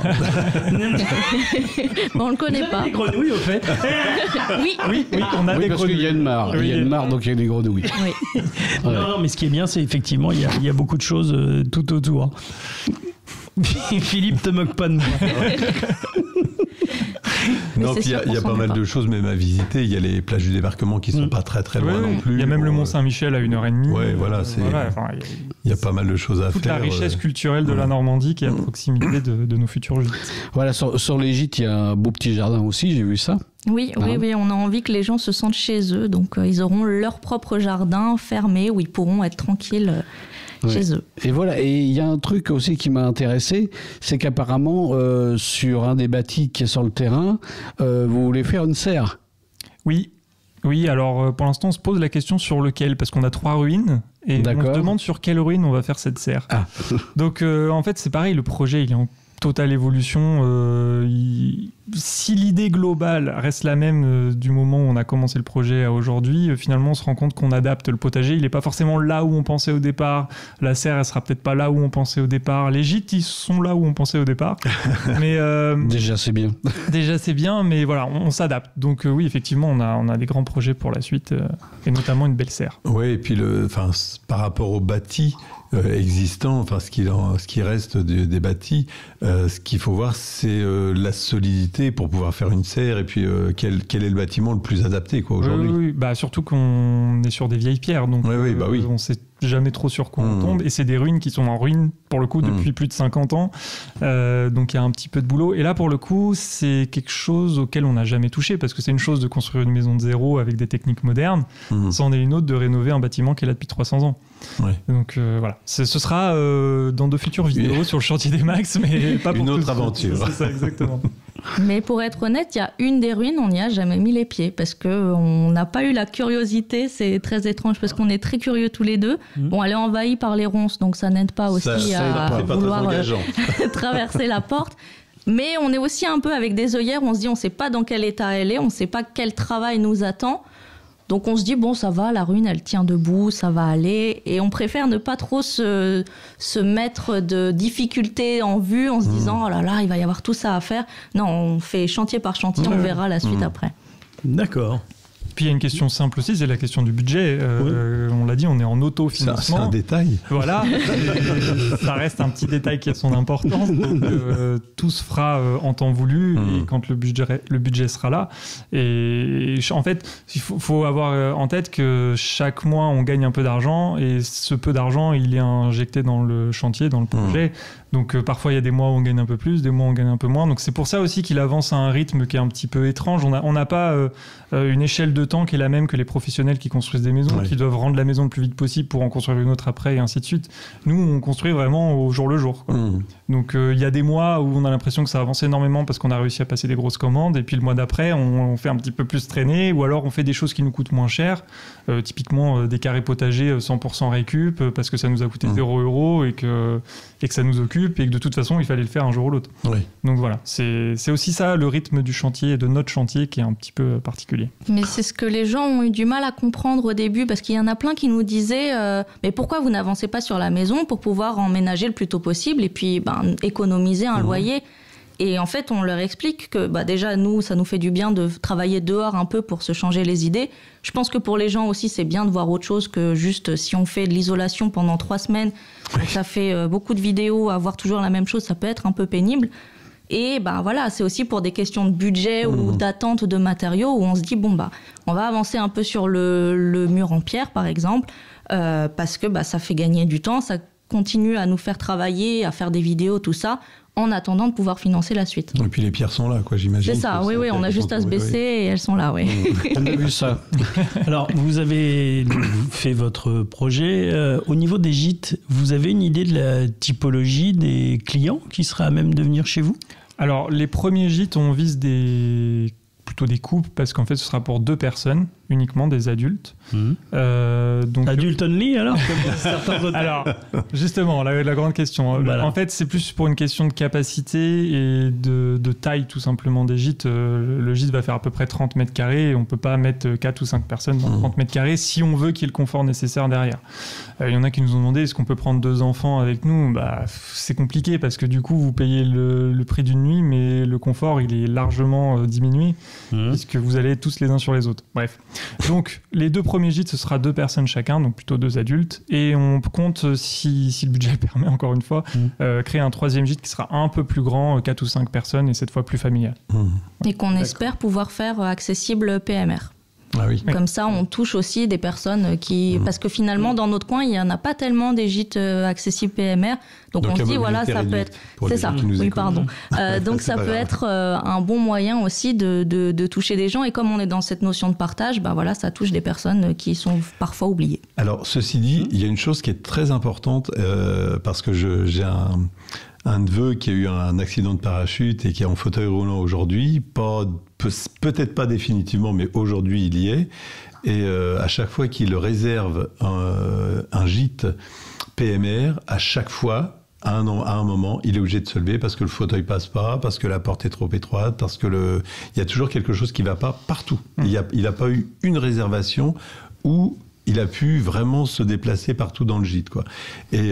On le connaît pas. Les grenouilles, au fait. Oui, on a des parce grenouilles. qu'il y a une mare. Il y a une mare, donc il y a des grenouilles. Oui. Non, mais ce qui est bien, c'est effectivement, il y a beaucoup de choses tout autour. Philippe, te moque pas de moi. Non, puis il y a pas mal de choses même à visiter. Il y a les plages du débarquement qui sont pas très très loin non plus. Il y a même le Mont-Saint-Michel à 1h30. Ouais, voilà, il y a pas mal de choses à toute faire. Toute la richesse culturelle de la Normandie qui est à proximité de nos futurs gîtes. Voilà, sur les gîtes, il y a un beau petit jardin aussi, j'ai vu ça. Oui, on a envie que les gens se sentent chez eux. Donc, ils auront leur propre jardin fermé où ils pourront être tranquilles chez eux. Et voilà, et il y a un truc aussi qui m'a intéressé, c'est qu'apparemment, sur un des bâtis qui est sur le terrain, vous voulez faire une serre. Oui, alors pour l'instant, on se pose la question sur lequel, parce qu'on a 3 ruines, et on se demande sur quelle ruine on va faire cette serre. Donc, en fait, c'est pareil, le projet, il est en totale évolution. Si l'idée globale reste la même du moment où on a commencé le projet à aujourd'hui, finalement on se rend compte qu'on adapte le potager. Il n'est pas forcément là où on pensait au départ. La serre, elle sera peut-être pas là où on pensait au départ. Les gîtes, ils sont là où on pensait au départ. Mais déjà c'est bien. Déjà c'est bien, mais voilà, on s'adapte. Donc oui, effectivement, on a des grands projets pour la suite, et notamment une belle serre. Oui, et puis par rapport au bâti existant, ce qui reste des bâtis, ce qu'il faut voir, c'est la solidité pour pouvoir faire une serre, et puis quel est le bâtiment le plus adapté aujourd'hui. Oui, surtout qu'on est sur des vieilles pierres, donc on sait jamais trop sur quoi on tombe, et c'est des ruines qui sont en ruine pour le coup depuis plus de 50 ans, donc il y a un petit peu de boulot, et là pour le coup c'est quelque chose auquel on n'a jamais touché, parce que c'est une chose de construire une maison de zéro avec des techniques modernes, c'en est une autre de rénover un bâtiment qui est là depuis 300 ans. Donc voilà, ce sera dans de futures vidéos sur le chantier des Max, mais pas pour une autre aventure. C'est ça, exactement. Mais pour être honnête, il y a une des ruines, on n'y a jamais mis les pieds parce qu'on n'a pas eu la curiosité. C'est très étrange parce qu'on est très curieux tous les deux. Bon, elle est envahie par les ronces, donc ça n'aide pas aussi à vouloir traverser la porte. Mais on est aussi un peu avec des œillères, on se dit on ne sait pas dans quel état elle est, on ne sait pas quel travail nous attend. Donc on se dit, bon, ça va, la ruine, elle tient debout, ça va aller. Et on préfère ne pas trop se mettre de difficultés en vue en se disant, oh là là, il va y avoir tout ça à faire. Non, on fait chantier par chantier, on verra la suite après. D'accord. Puis il y a une question simple aussi, c'est la question du budget. On l'a dit, on est en autofinancement. C'est un détail. Voilà, ça reste un petit détail qui a son importance. Donc, tout se fera en temps voulu et quand le budget sera là. Et en fait, il faut avoir en tête que chaque mois, on gagne un peu d'argent et ce peu d'argent, il est injecté dans le chantier, dans le projet. Donc parfois, il y a des mois où on gagne un peu plus, des mois où on gagne un peu moins. Donc c'est pour ça aussi qu'il avance à un rythme qui est un petit peu étrange. On n'a pas une échelle de temps qui est la même que les professionnels qui construisent des maisons, qui doivent rendre la maison le plus vite possible pour en construire une autre après, et ainsi de suite. Nous, on construit vraiment au jour le jour. Donc il y a des mois où on a l'impression que ça avance énormément parce qu'on a réussi à passer des grosses commandes, et puis le mois d'après, on fait un petit peu plus traîner, ou alors on fait des choses qui nous coûtent moins cher, typiquement des carrés potagers 100% récup, parce que ça nous a coûté 0 € et que ça nous occupe, et que de toute façon, il fallait le faire un jour ou l'autre. Donc voilà, c'est aussi ça, le rythme du chantier, de notre chantier, qui est un petit peu particulier. Mais c'est ce que les gens ont eu du mal à comprendre au début, parce qu'il y en a plein qui nous disaient mais pourquoi vous n'avancez pas sur la maison pour pouvoir emménager le plus tôt possible et puis économiser un loyer. Et en fait, on leur explique que déjà, nous, ça nous fait du bien de travailler dehors un peu pour se changer les idées. Je pense que pour les gens aussi, c'est bien de voir autre chose que juste si on fait de l'isolation pendant 3 semaines, ça fait beaucoup de vidéos, à voir toujours la même chose, ça peut être un peu pénible. Et voilà, c'est aussi pour des questions de budget ou d'attente de matériaux où on se dit, on va avancer un peu sur le mur en pierre, par exemple, parce que ça fait gagner du temps, ça continue à nous faire travailler, à faire des vidéos, tout ça, en attendant de pouvoir financer la suite. Et puis les pierres sont là, j'imagine. C'est ça, oui, on a juste à se baisser et elles sont là, oui. On a vu ça. Alors, vous avez fait votre projet. Au niveau des gîtes, vous avez une idée de la typologie des clients qui seraient à même de venir chez vous ? Alors, les premiers gîtes, on vise plutôt des couples, parce qu'en fait, ce sera pour 2 personnes, uniquement des adultes. Donc, Adult only, alors comme certains hôtels. Alors, justement, la grande question. Voilà. En fait, c'est plus pour une question de capacité et de taille, tout simplement, des gîtes. Le gîte va faire à peu près 30 mètres carrés et on ne peut pas mettre 4 ou 5 personnes dans 30 mètres carrés si on veut qu'il y ait le confort nécessaire derrière. Il y en a qui nous ont demandé est-ce qu'on peut prendre 2 enfants avec nous. C'est compliqué parce que du coup, vous payez le prix d'une nuit, mais le confort, il est largement diminué puisque vous allez être tous les uns sur les autres. Bref. Donc, les 2 premiers gîtes, ce sera 2 personnes chacun, donc plutôt 2 adultes. Et on compte, si le budget le permet, encore une fois, créer un 3e gîte qui sera un peu plus grand, 4 ou 5 personnes, et cette fois plus familial. Et qu'on espère pouvoir faire accessible PMR. Ah oui. Comme ça, on touche aussi des personnes qui... Parce que finalement, dans notre coin, il n'y en a pas tellement des gîtes accessibles PMR. Donc on se dit, voilà, ça peut être... C'est ça, oui, pardon. Donc ça peut être un bon moyen aussi de toucher des gens. Et comme on est dans cette notion de partage, voilà, ça touche des personnes qui sont parfois oubliées. Alors, ceci dit, il y a une chose qui est très importante, parce que j'ai un neveu qui a eu un accident de parachute et qui est en fauteuil roulant aujourd'hui, peut-être pas définitivement, mais aujourd'hui il y est. Et à chaque fois qu'il réserve un gîte PMR, à chaque fois, à un moment, il est obligé de se lever parce que le fauteuil passe pas, parce que la porte est trop étroite, parce que il y a toujours quelque chose qui va pas partout. Il a pas eu une réservation où il a pu vraiment se déplacer partout dans le gîte, quoi. Et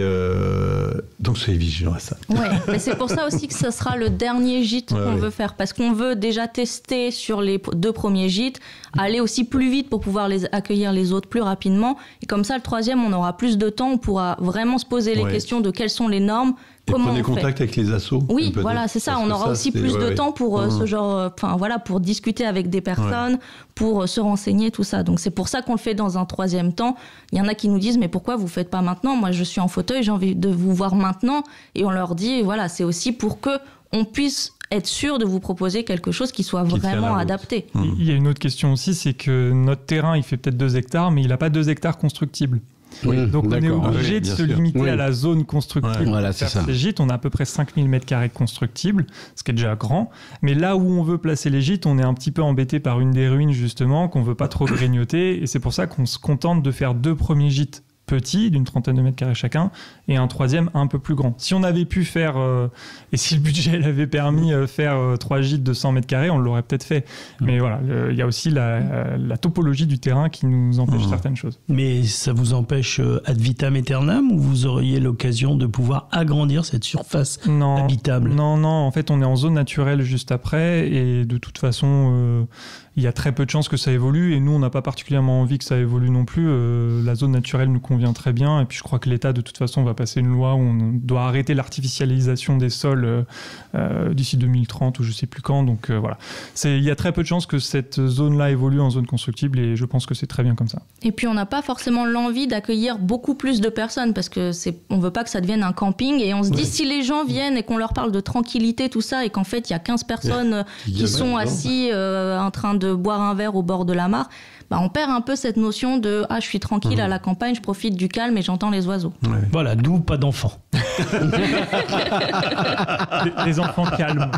donc, soyez vigilants à ça. Ouais, mais c'est pour ça aussi que ce sera le dernier gîte qu'on veut faire, parce qu'on veut déjà tester sur les 2 premiers gîtes, aller aussi plus vite pour pouvoir accueillir les autres plus rapidement. Et comme ça, le 3e, on aura plus de temps, on pourra vraiment se poser les questions de quelles sont les normes. Et prenez contact avec les assos. Oui, voilà, c'est ça. On aura aussi plus de temps pour ce genre, pour discuter avec des personnes, pour se renseigner, tout ça. Donc c'est pour ça qu'on le fait dans un 3e temps. Il y en a qui nous disent, mais pourquoi vous faites pas maintenant ? Moi, je suis en fauteuil, j'ai envie de vous voir maintenant. Et on leur dit, voilà, c'est aussi pour que on puisse être sûr de vous proposer quelque chose qui soit vraiment adapté. Il y a une autre question aussi, c'est que notre terrain, il fait peut-être 2 hectares, mais il n'a pas 2 hectares constructibles. Donc on est obligé de se limiter à la zone constructible. Voilà, pour faire ces gîtes, on a à peu près 5000 m² constructibles, ce qui est déjà grand. Mais là où on veut placer les gîtes, on est un petit peu embêté par une des ruines justement, qu'on veut pas trop grignoter. Et c'est pour ça qu'on se contente de faire 2 premiers gîtes petits, d'une 30aine de mètres carrés chacun, et un 3e un peu plus grand. Si on avait pu faire, et si le budget l'avait permis, faire 3 gîtes de 100 mètres carrés, on l'aurait peut-être fait. Mais voilà, il y a aussi la topologie du terrain qui nous empêche certaines choses. Mais ça vous empêche ad vitam aeternam, ou vous auriez l'occasion de pouvoir agrandir cette surface habitable ? Non, en fait, on est en zone naturelle juste après, et de toute façon... il y a très peu de chances que ça évolue, et nous, on n'a pas particulièrement envie que ça évolue non plus. La zone naturelle nous convient très bien, et puis je crois que l'État, de toute façon, va passer une loi où on doit arrêter l'artificialisation des sols d'ici 2030 ou je sais plus quand. Donc voilà, il y a très peu de chances que cette zone-là évolue en zone constructible, et je pense que c'est très bien comme ça. Et puis on n'a pas forcément l'envie d'accueillir beaucoup plus de personnes, parce que on veut pas que ça devienne un camping, et on se dit si les gens viennent et qu'on leur parle de tranquillité, tout ça, et qu'en fait il y a 15 personnes qui sont assis en train de boire un verre au bord de la mare, on perd un peu cette notion de je suis tranquille à la campagne, je profite du calme et j'entends les oiseaux. Voilà, d'où pas d'enfants. Les enfants calmes.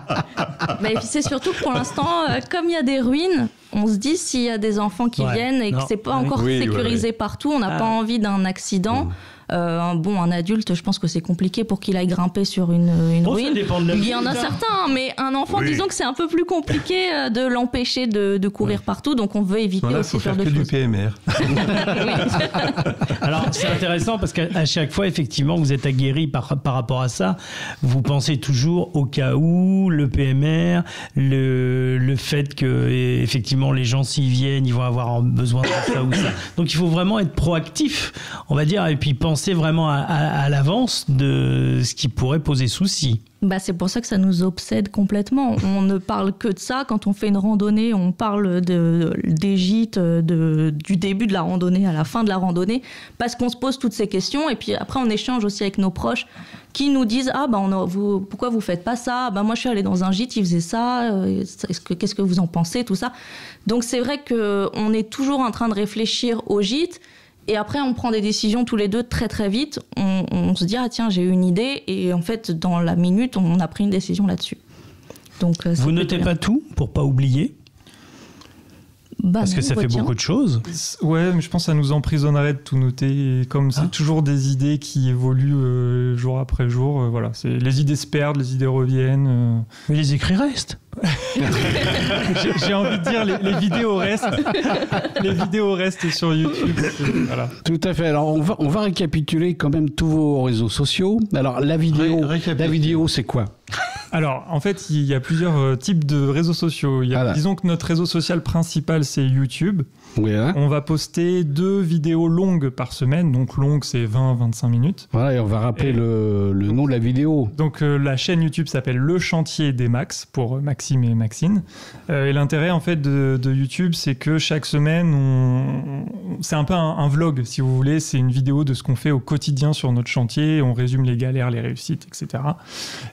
Et puis c'est surtout que pour l'instant, comme il y a des ruines, on se dit s'il y a des enfants qui viennent et que c'est pas encore sécurisé partout, on n'a pas envie d'un accident. Un adulte, je pense que c'est compliqué pour qu'il aille grimper sur une ruine. Il y en a certains, mais un enfant, disons que c'est un peu plus compliqué de l'empêcher de courir partout, donc on veut éviter aussi faire de choses. Du PMR. Alors c'est intéressant parce qu'à chaque fois, effectivement, vous êtes aguerri par rapport à ça. Vous pensez toujours au cas où, le PMR, le fait que effectivement les gens s'y viennent, ils vont avoir besoin de ça ou ça. Donc il faut vraiment être proactif, on va dire, et puis penser vraiment à l'avance de ce qui pourrait poser souci. C'est pour ça que ça nous obsède complètement. On ne parle que de ça. Quand on fait une randonnée, on parle des gîtes, du début de la randonnée à la fin de la randonnée, parce qu'on se pose toutes ces questions. Et puis après, on échange aussi avec nos proches qui nous disent pourquoi vous faites pas ça ? Moi, je suis allée dans un gîte, ils faisaient ça. Qu'est-ce que vous en pensez ? Tout ça. Donc c'est vrai qu'on est toujours en train de réfléchir au gîte. Et après, on prend des décisions tous les deux très très vite. On se dit, tiens, j'ai eu une idée. Et en fait, dans la minute, on a pris une décision là-dessus. Donc, vous notez pas tout pour pas oublier ? Parce que ça fait beaucoup de choses. Ouais, mais je pense que ça nous emprisonnerait de tout noter. Et comme c'est toujours des idées qui évoluent jour après jour, voilà. Les idées se perdent, les idées reviennent. Mais les écrits restent. J'ai envie de dire, les vidéos restent. Les vidéos restent sur YouTube. Voilà. Tout à fait. Alors, on va récapituler quand même tous vos réseaux sociaux. Alors, la vidéo, c'est quoi ? Alors, en fait, il y a plusieurs types de réseaux sociaux. Disons que notre réseau social principal, c'est YouTube. Oui, hein. On va poster 2 vidéos longues par semaine. Donc, longue, c'est 20-25 minutes. Voilà, et on va rappeler le nom de la vidéo. Donc, la chaîne YouTube s'appelle Le Chantier des Max, pour Maxime et Maxine. Et l'intérêt, en fait, de YouTube, c'est que chaque semaine, c'est un peu un vlog, si vous voulez. C'est une vidéo de ce qu'on fait au quotidien sur notre chantier. On résume les galères, les réussites, etc.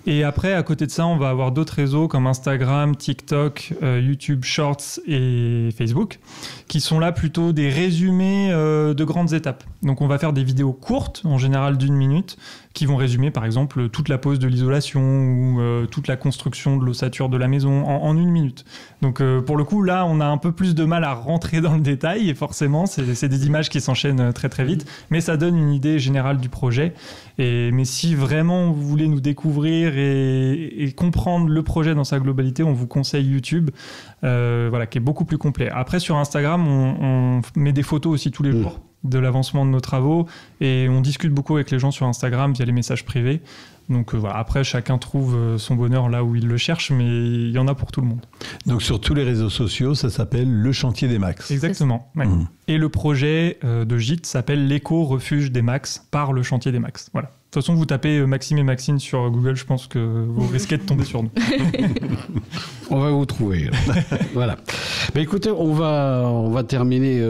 Et après, à côté de ça, on va avoir d'autres réseaux comme Instagram, TikTok, YouTube Shorts et Facebook, qui sont là plutôt des résumés de grandes étapes. Donc on va faire des vidéos courtes, en général d'1 minute, qui vont résumer par exemple toute la pose de l'isolation ou toute la construction de l'ossature de la maison en 1 minute. Donc pour le coup, là, on a un peu plus de mal à rentrer dans le détail, et forcément, c'est des images qui s'enchaînent très très vite, mais ça donne une idée générale du projet. Mais si vraiment vous voulez nous découvrir et comprendre le projet dans sa globalité, on vous conseille YouTube, voilà, qui est beaucoup plus complet. Après, sur Instagram, on met des photos aussi tous les jours de l'avancement de nos travaux, et on discute beaucoup avec les gens sur Instagram via les messages privés. Donc voilà, après, chacun trouve son bonheur là où il le cherche, mais il y en a pour tout le monde. Donc sur tous les réseaux sociaux, ça s'appelle Le Chantier des Max. Exactement. Ouais. Et le projet de gîte s'appelle l'Éco-Refuge des Max par Le Chantier des Max. Voilà. De toute façon, vous tapez Maxime et Maxine sur Google, je pense que vous risquez de tomber sur nous. On va vous trouver. Voilà. Mais écoutez, on va terminer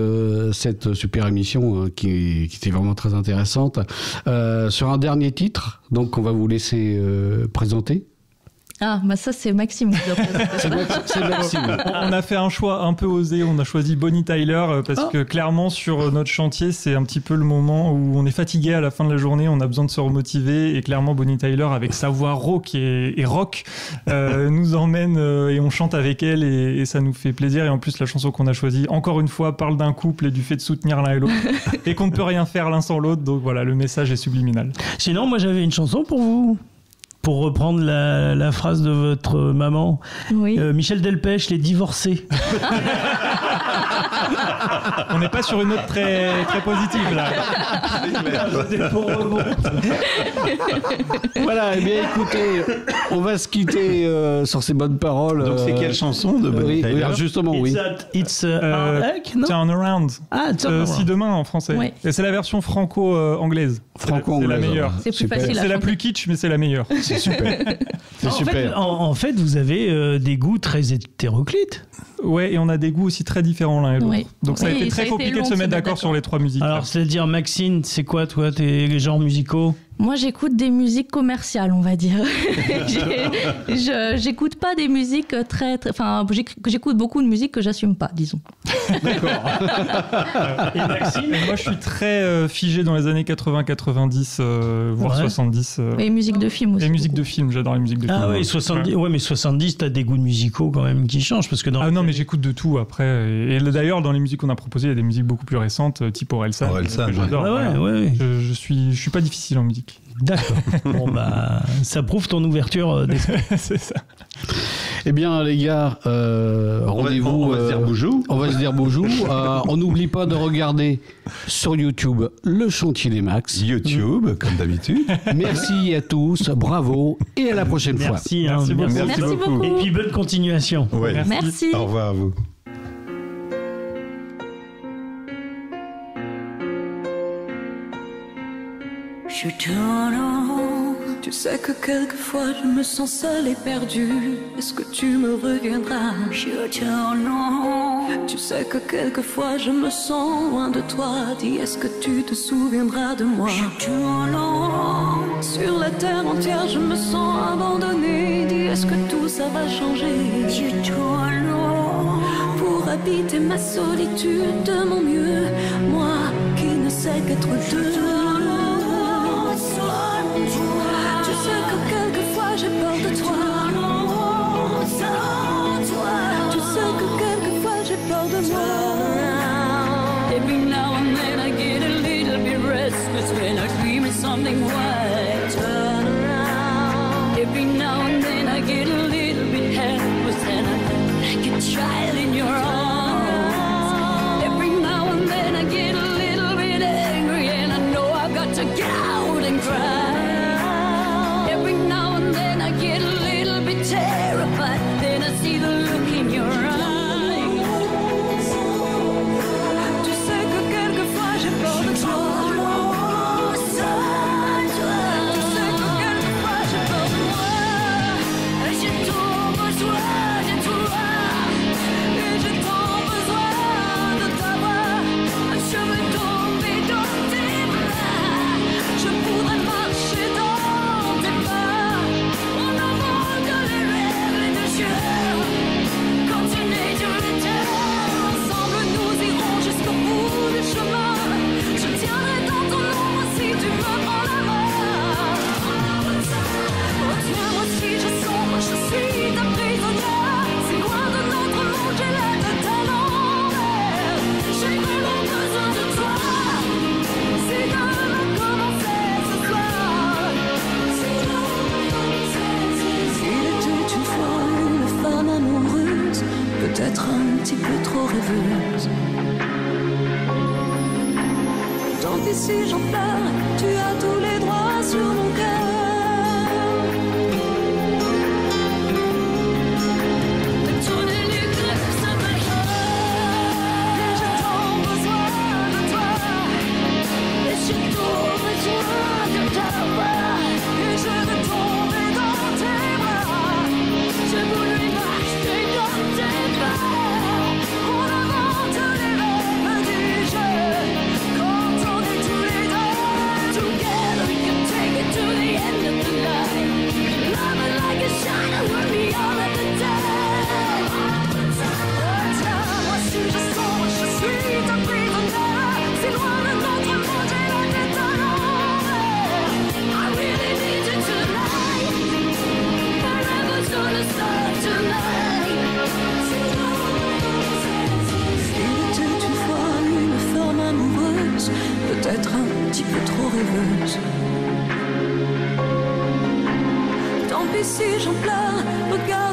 cette super émission qui était vraiment très intéressante sur un dernier titre. Donc, on va vous laisser présenter. Ah, bah ça, c'est Maxime qui doit présenter. C'est Maxime. On a fait un choix un peu osé. On a choisi Bonnie Tyler parce que clairement, sur notre chantier, c'est un petit peu le moment où on est fatigué à la fin de la journée. On a besoin de se remotiver. Et clairement, Bonnie Tyler, avec sa voix rauque et rock, nous emmène et on chante avec elle et ça nous fait plaisir. Et en plus, la chanson qu'on a choisie, encore une fois, parle d'un couple et du fait de soutenir l'un et l'autre et qu'on ne peut rien faire l'un sans l'autre. Donc voilà, le message est subliminal. Sinon, moi, j'avais une chanson pour vous. Pour reprendre la phrase de votre maman, oui. Michel Delpech, les divorcés. On n'est pas sur une note très, très positive là. Voilà, eh bien écoutez, on va se quitter sur ces bonnes paroles. Donc c'est quelle chanson de Bonnie Tyler ? Justement, oui. It's non Turn Around. Ah, Si demain en français. Oui. Et c'est la version franco-anglaise. Franco-anglaise. C'est la meilleure. C'est plus facile à C'est la chanter. plus kitsch, mais c'est la meilleure. C'est super. C'est super. En fait, vous avez des goûts très hétéroclites. Ouais, et on a des goûts aussi très différents l'un et l'autre. Oui. Donc ça a été très compliqué de se mettre d'accord sur les 3 musiques. Alors, c'est-à-dire, Maxine, c'est quoi, toi, tes genres musicaux ? Moi, j'écoute des musiques commerciales, on va dire. J'écoute pas des musiques enfin, j'écoute beaucoup de musique que j'assume pas, disons. D'accord. Et Maxime, moi, je suis très figé dans les années 80-90, voire 70. Et musique de film aussi. Et musique de film, j'adore les musiques de film. Ah oui, 70. Ouais, mais 70, t'as des goûts de musicaux quand même qui changent, parce que dans. Ah non, mais j'écoute de tout après. Et d'ailleurs, dans les musiques qu'on a proposées, il y a des musiques beaucoup plus récentes, type Orelsan. Orelsan, que j'adore. Ah ouais. Je suis pas difficile en musique. D'accord. Bon, bah, ça prouve ton ouverture d'esprit. C'est ça. Eh bien, les gars, rendez-vous. On va se dire bonjour. On va se dire bonjour. On n'oublie pas de regarder sur YouTube Le Chantier des Max. YouTube, comme d'habitude. Merci à tous, bravo, et à la prochaine fois. Merci beaucoup. Merci beaucoup. Et puis, bonne continuation. Ouais. Merci. Au revoir à vous. Je tourne. Tu sais que quelquefois je me sens seule et perdue. Est-ce que tu me reviendras? Je tourne. Tu sais que quelquefois je me sens loin de toi. Dis, est-ce que tu te souviendras de moi? Je tourne. Sur la terre entière je me sens abandonnée. Dis, est-ce que tout ça va changer? Je tourne. Pour habiter ma solitude de mon mieux, moi qui ne sais qu'être deux. Tu sais que quelquefois j'ai peur de toi. Tu sais que quelquefois j'ai peur de de moi. Every now and then I get a little bit restless when I dream of something white. Turn around. Every now and then I get a little bit helpless and I'm like a child in your arms. Every now and then I get a little bit angry and I know I've got to get out and cry. Every now and then I get a little bit terrified, then I see the look in your eyes. Tu sais que quelquefois j'ai peur de toi. Tu sais que quelquefois j'ai peur de moi. Et j'ai tout besoin de toi. Et j'ai tant besoin de t'avoir. Je veux tomber dans tes bras. Je voudrais marcher dans tes pas. En avant de les rêves et de jeux. Continuer sur le terrain. Ensemble nous irons jusqu'au bout du chemin. Je tiendrai dans ton ombre si tu me prends la main. Retiens-moi si je sombre, je suis ta prisonnière. C'est loin de notre monde, j'ai la tête à l'envers. J'ai vraiment besoin de toi. C'est comme à commencer ce soir. Il était une fois une femme amoureuse, peut-être un petit peu trop rêveuse. Tant pis si j'en pleure, tu as tous les droits sur mon cœur. Tourner les greffes, ça m'agresse. Et j'ai tant besoin de toi. Et j'ai tout besoin de t'avoir. Et je veux tomber dans tes bras. Je voudrais marcher dans tes pas. En avant de les rêves du jeu. Quand on est tous les deux together, we can take it to the end of the line. Love it like a shiner, we'll be all at the time. Moi si je sombre, je suis ta prisonnière. C'est loin de notre monde, j'ai la tête à l'envers. I really need you tonight. Forever to the sun tonight. Il était une fois une femme amoureuse, peut-être un petit peu trop rêveuse. Tant pis si j'en pleure, regarde.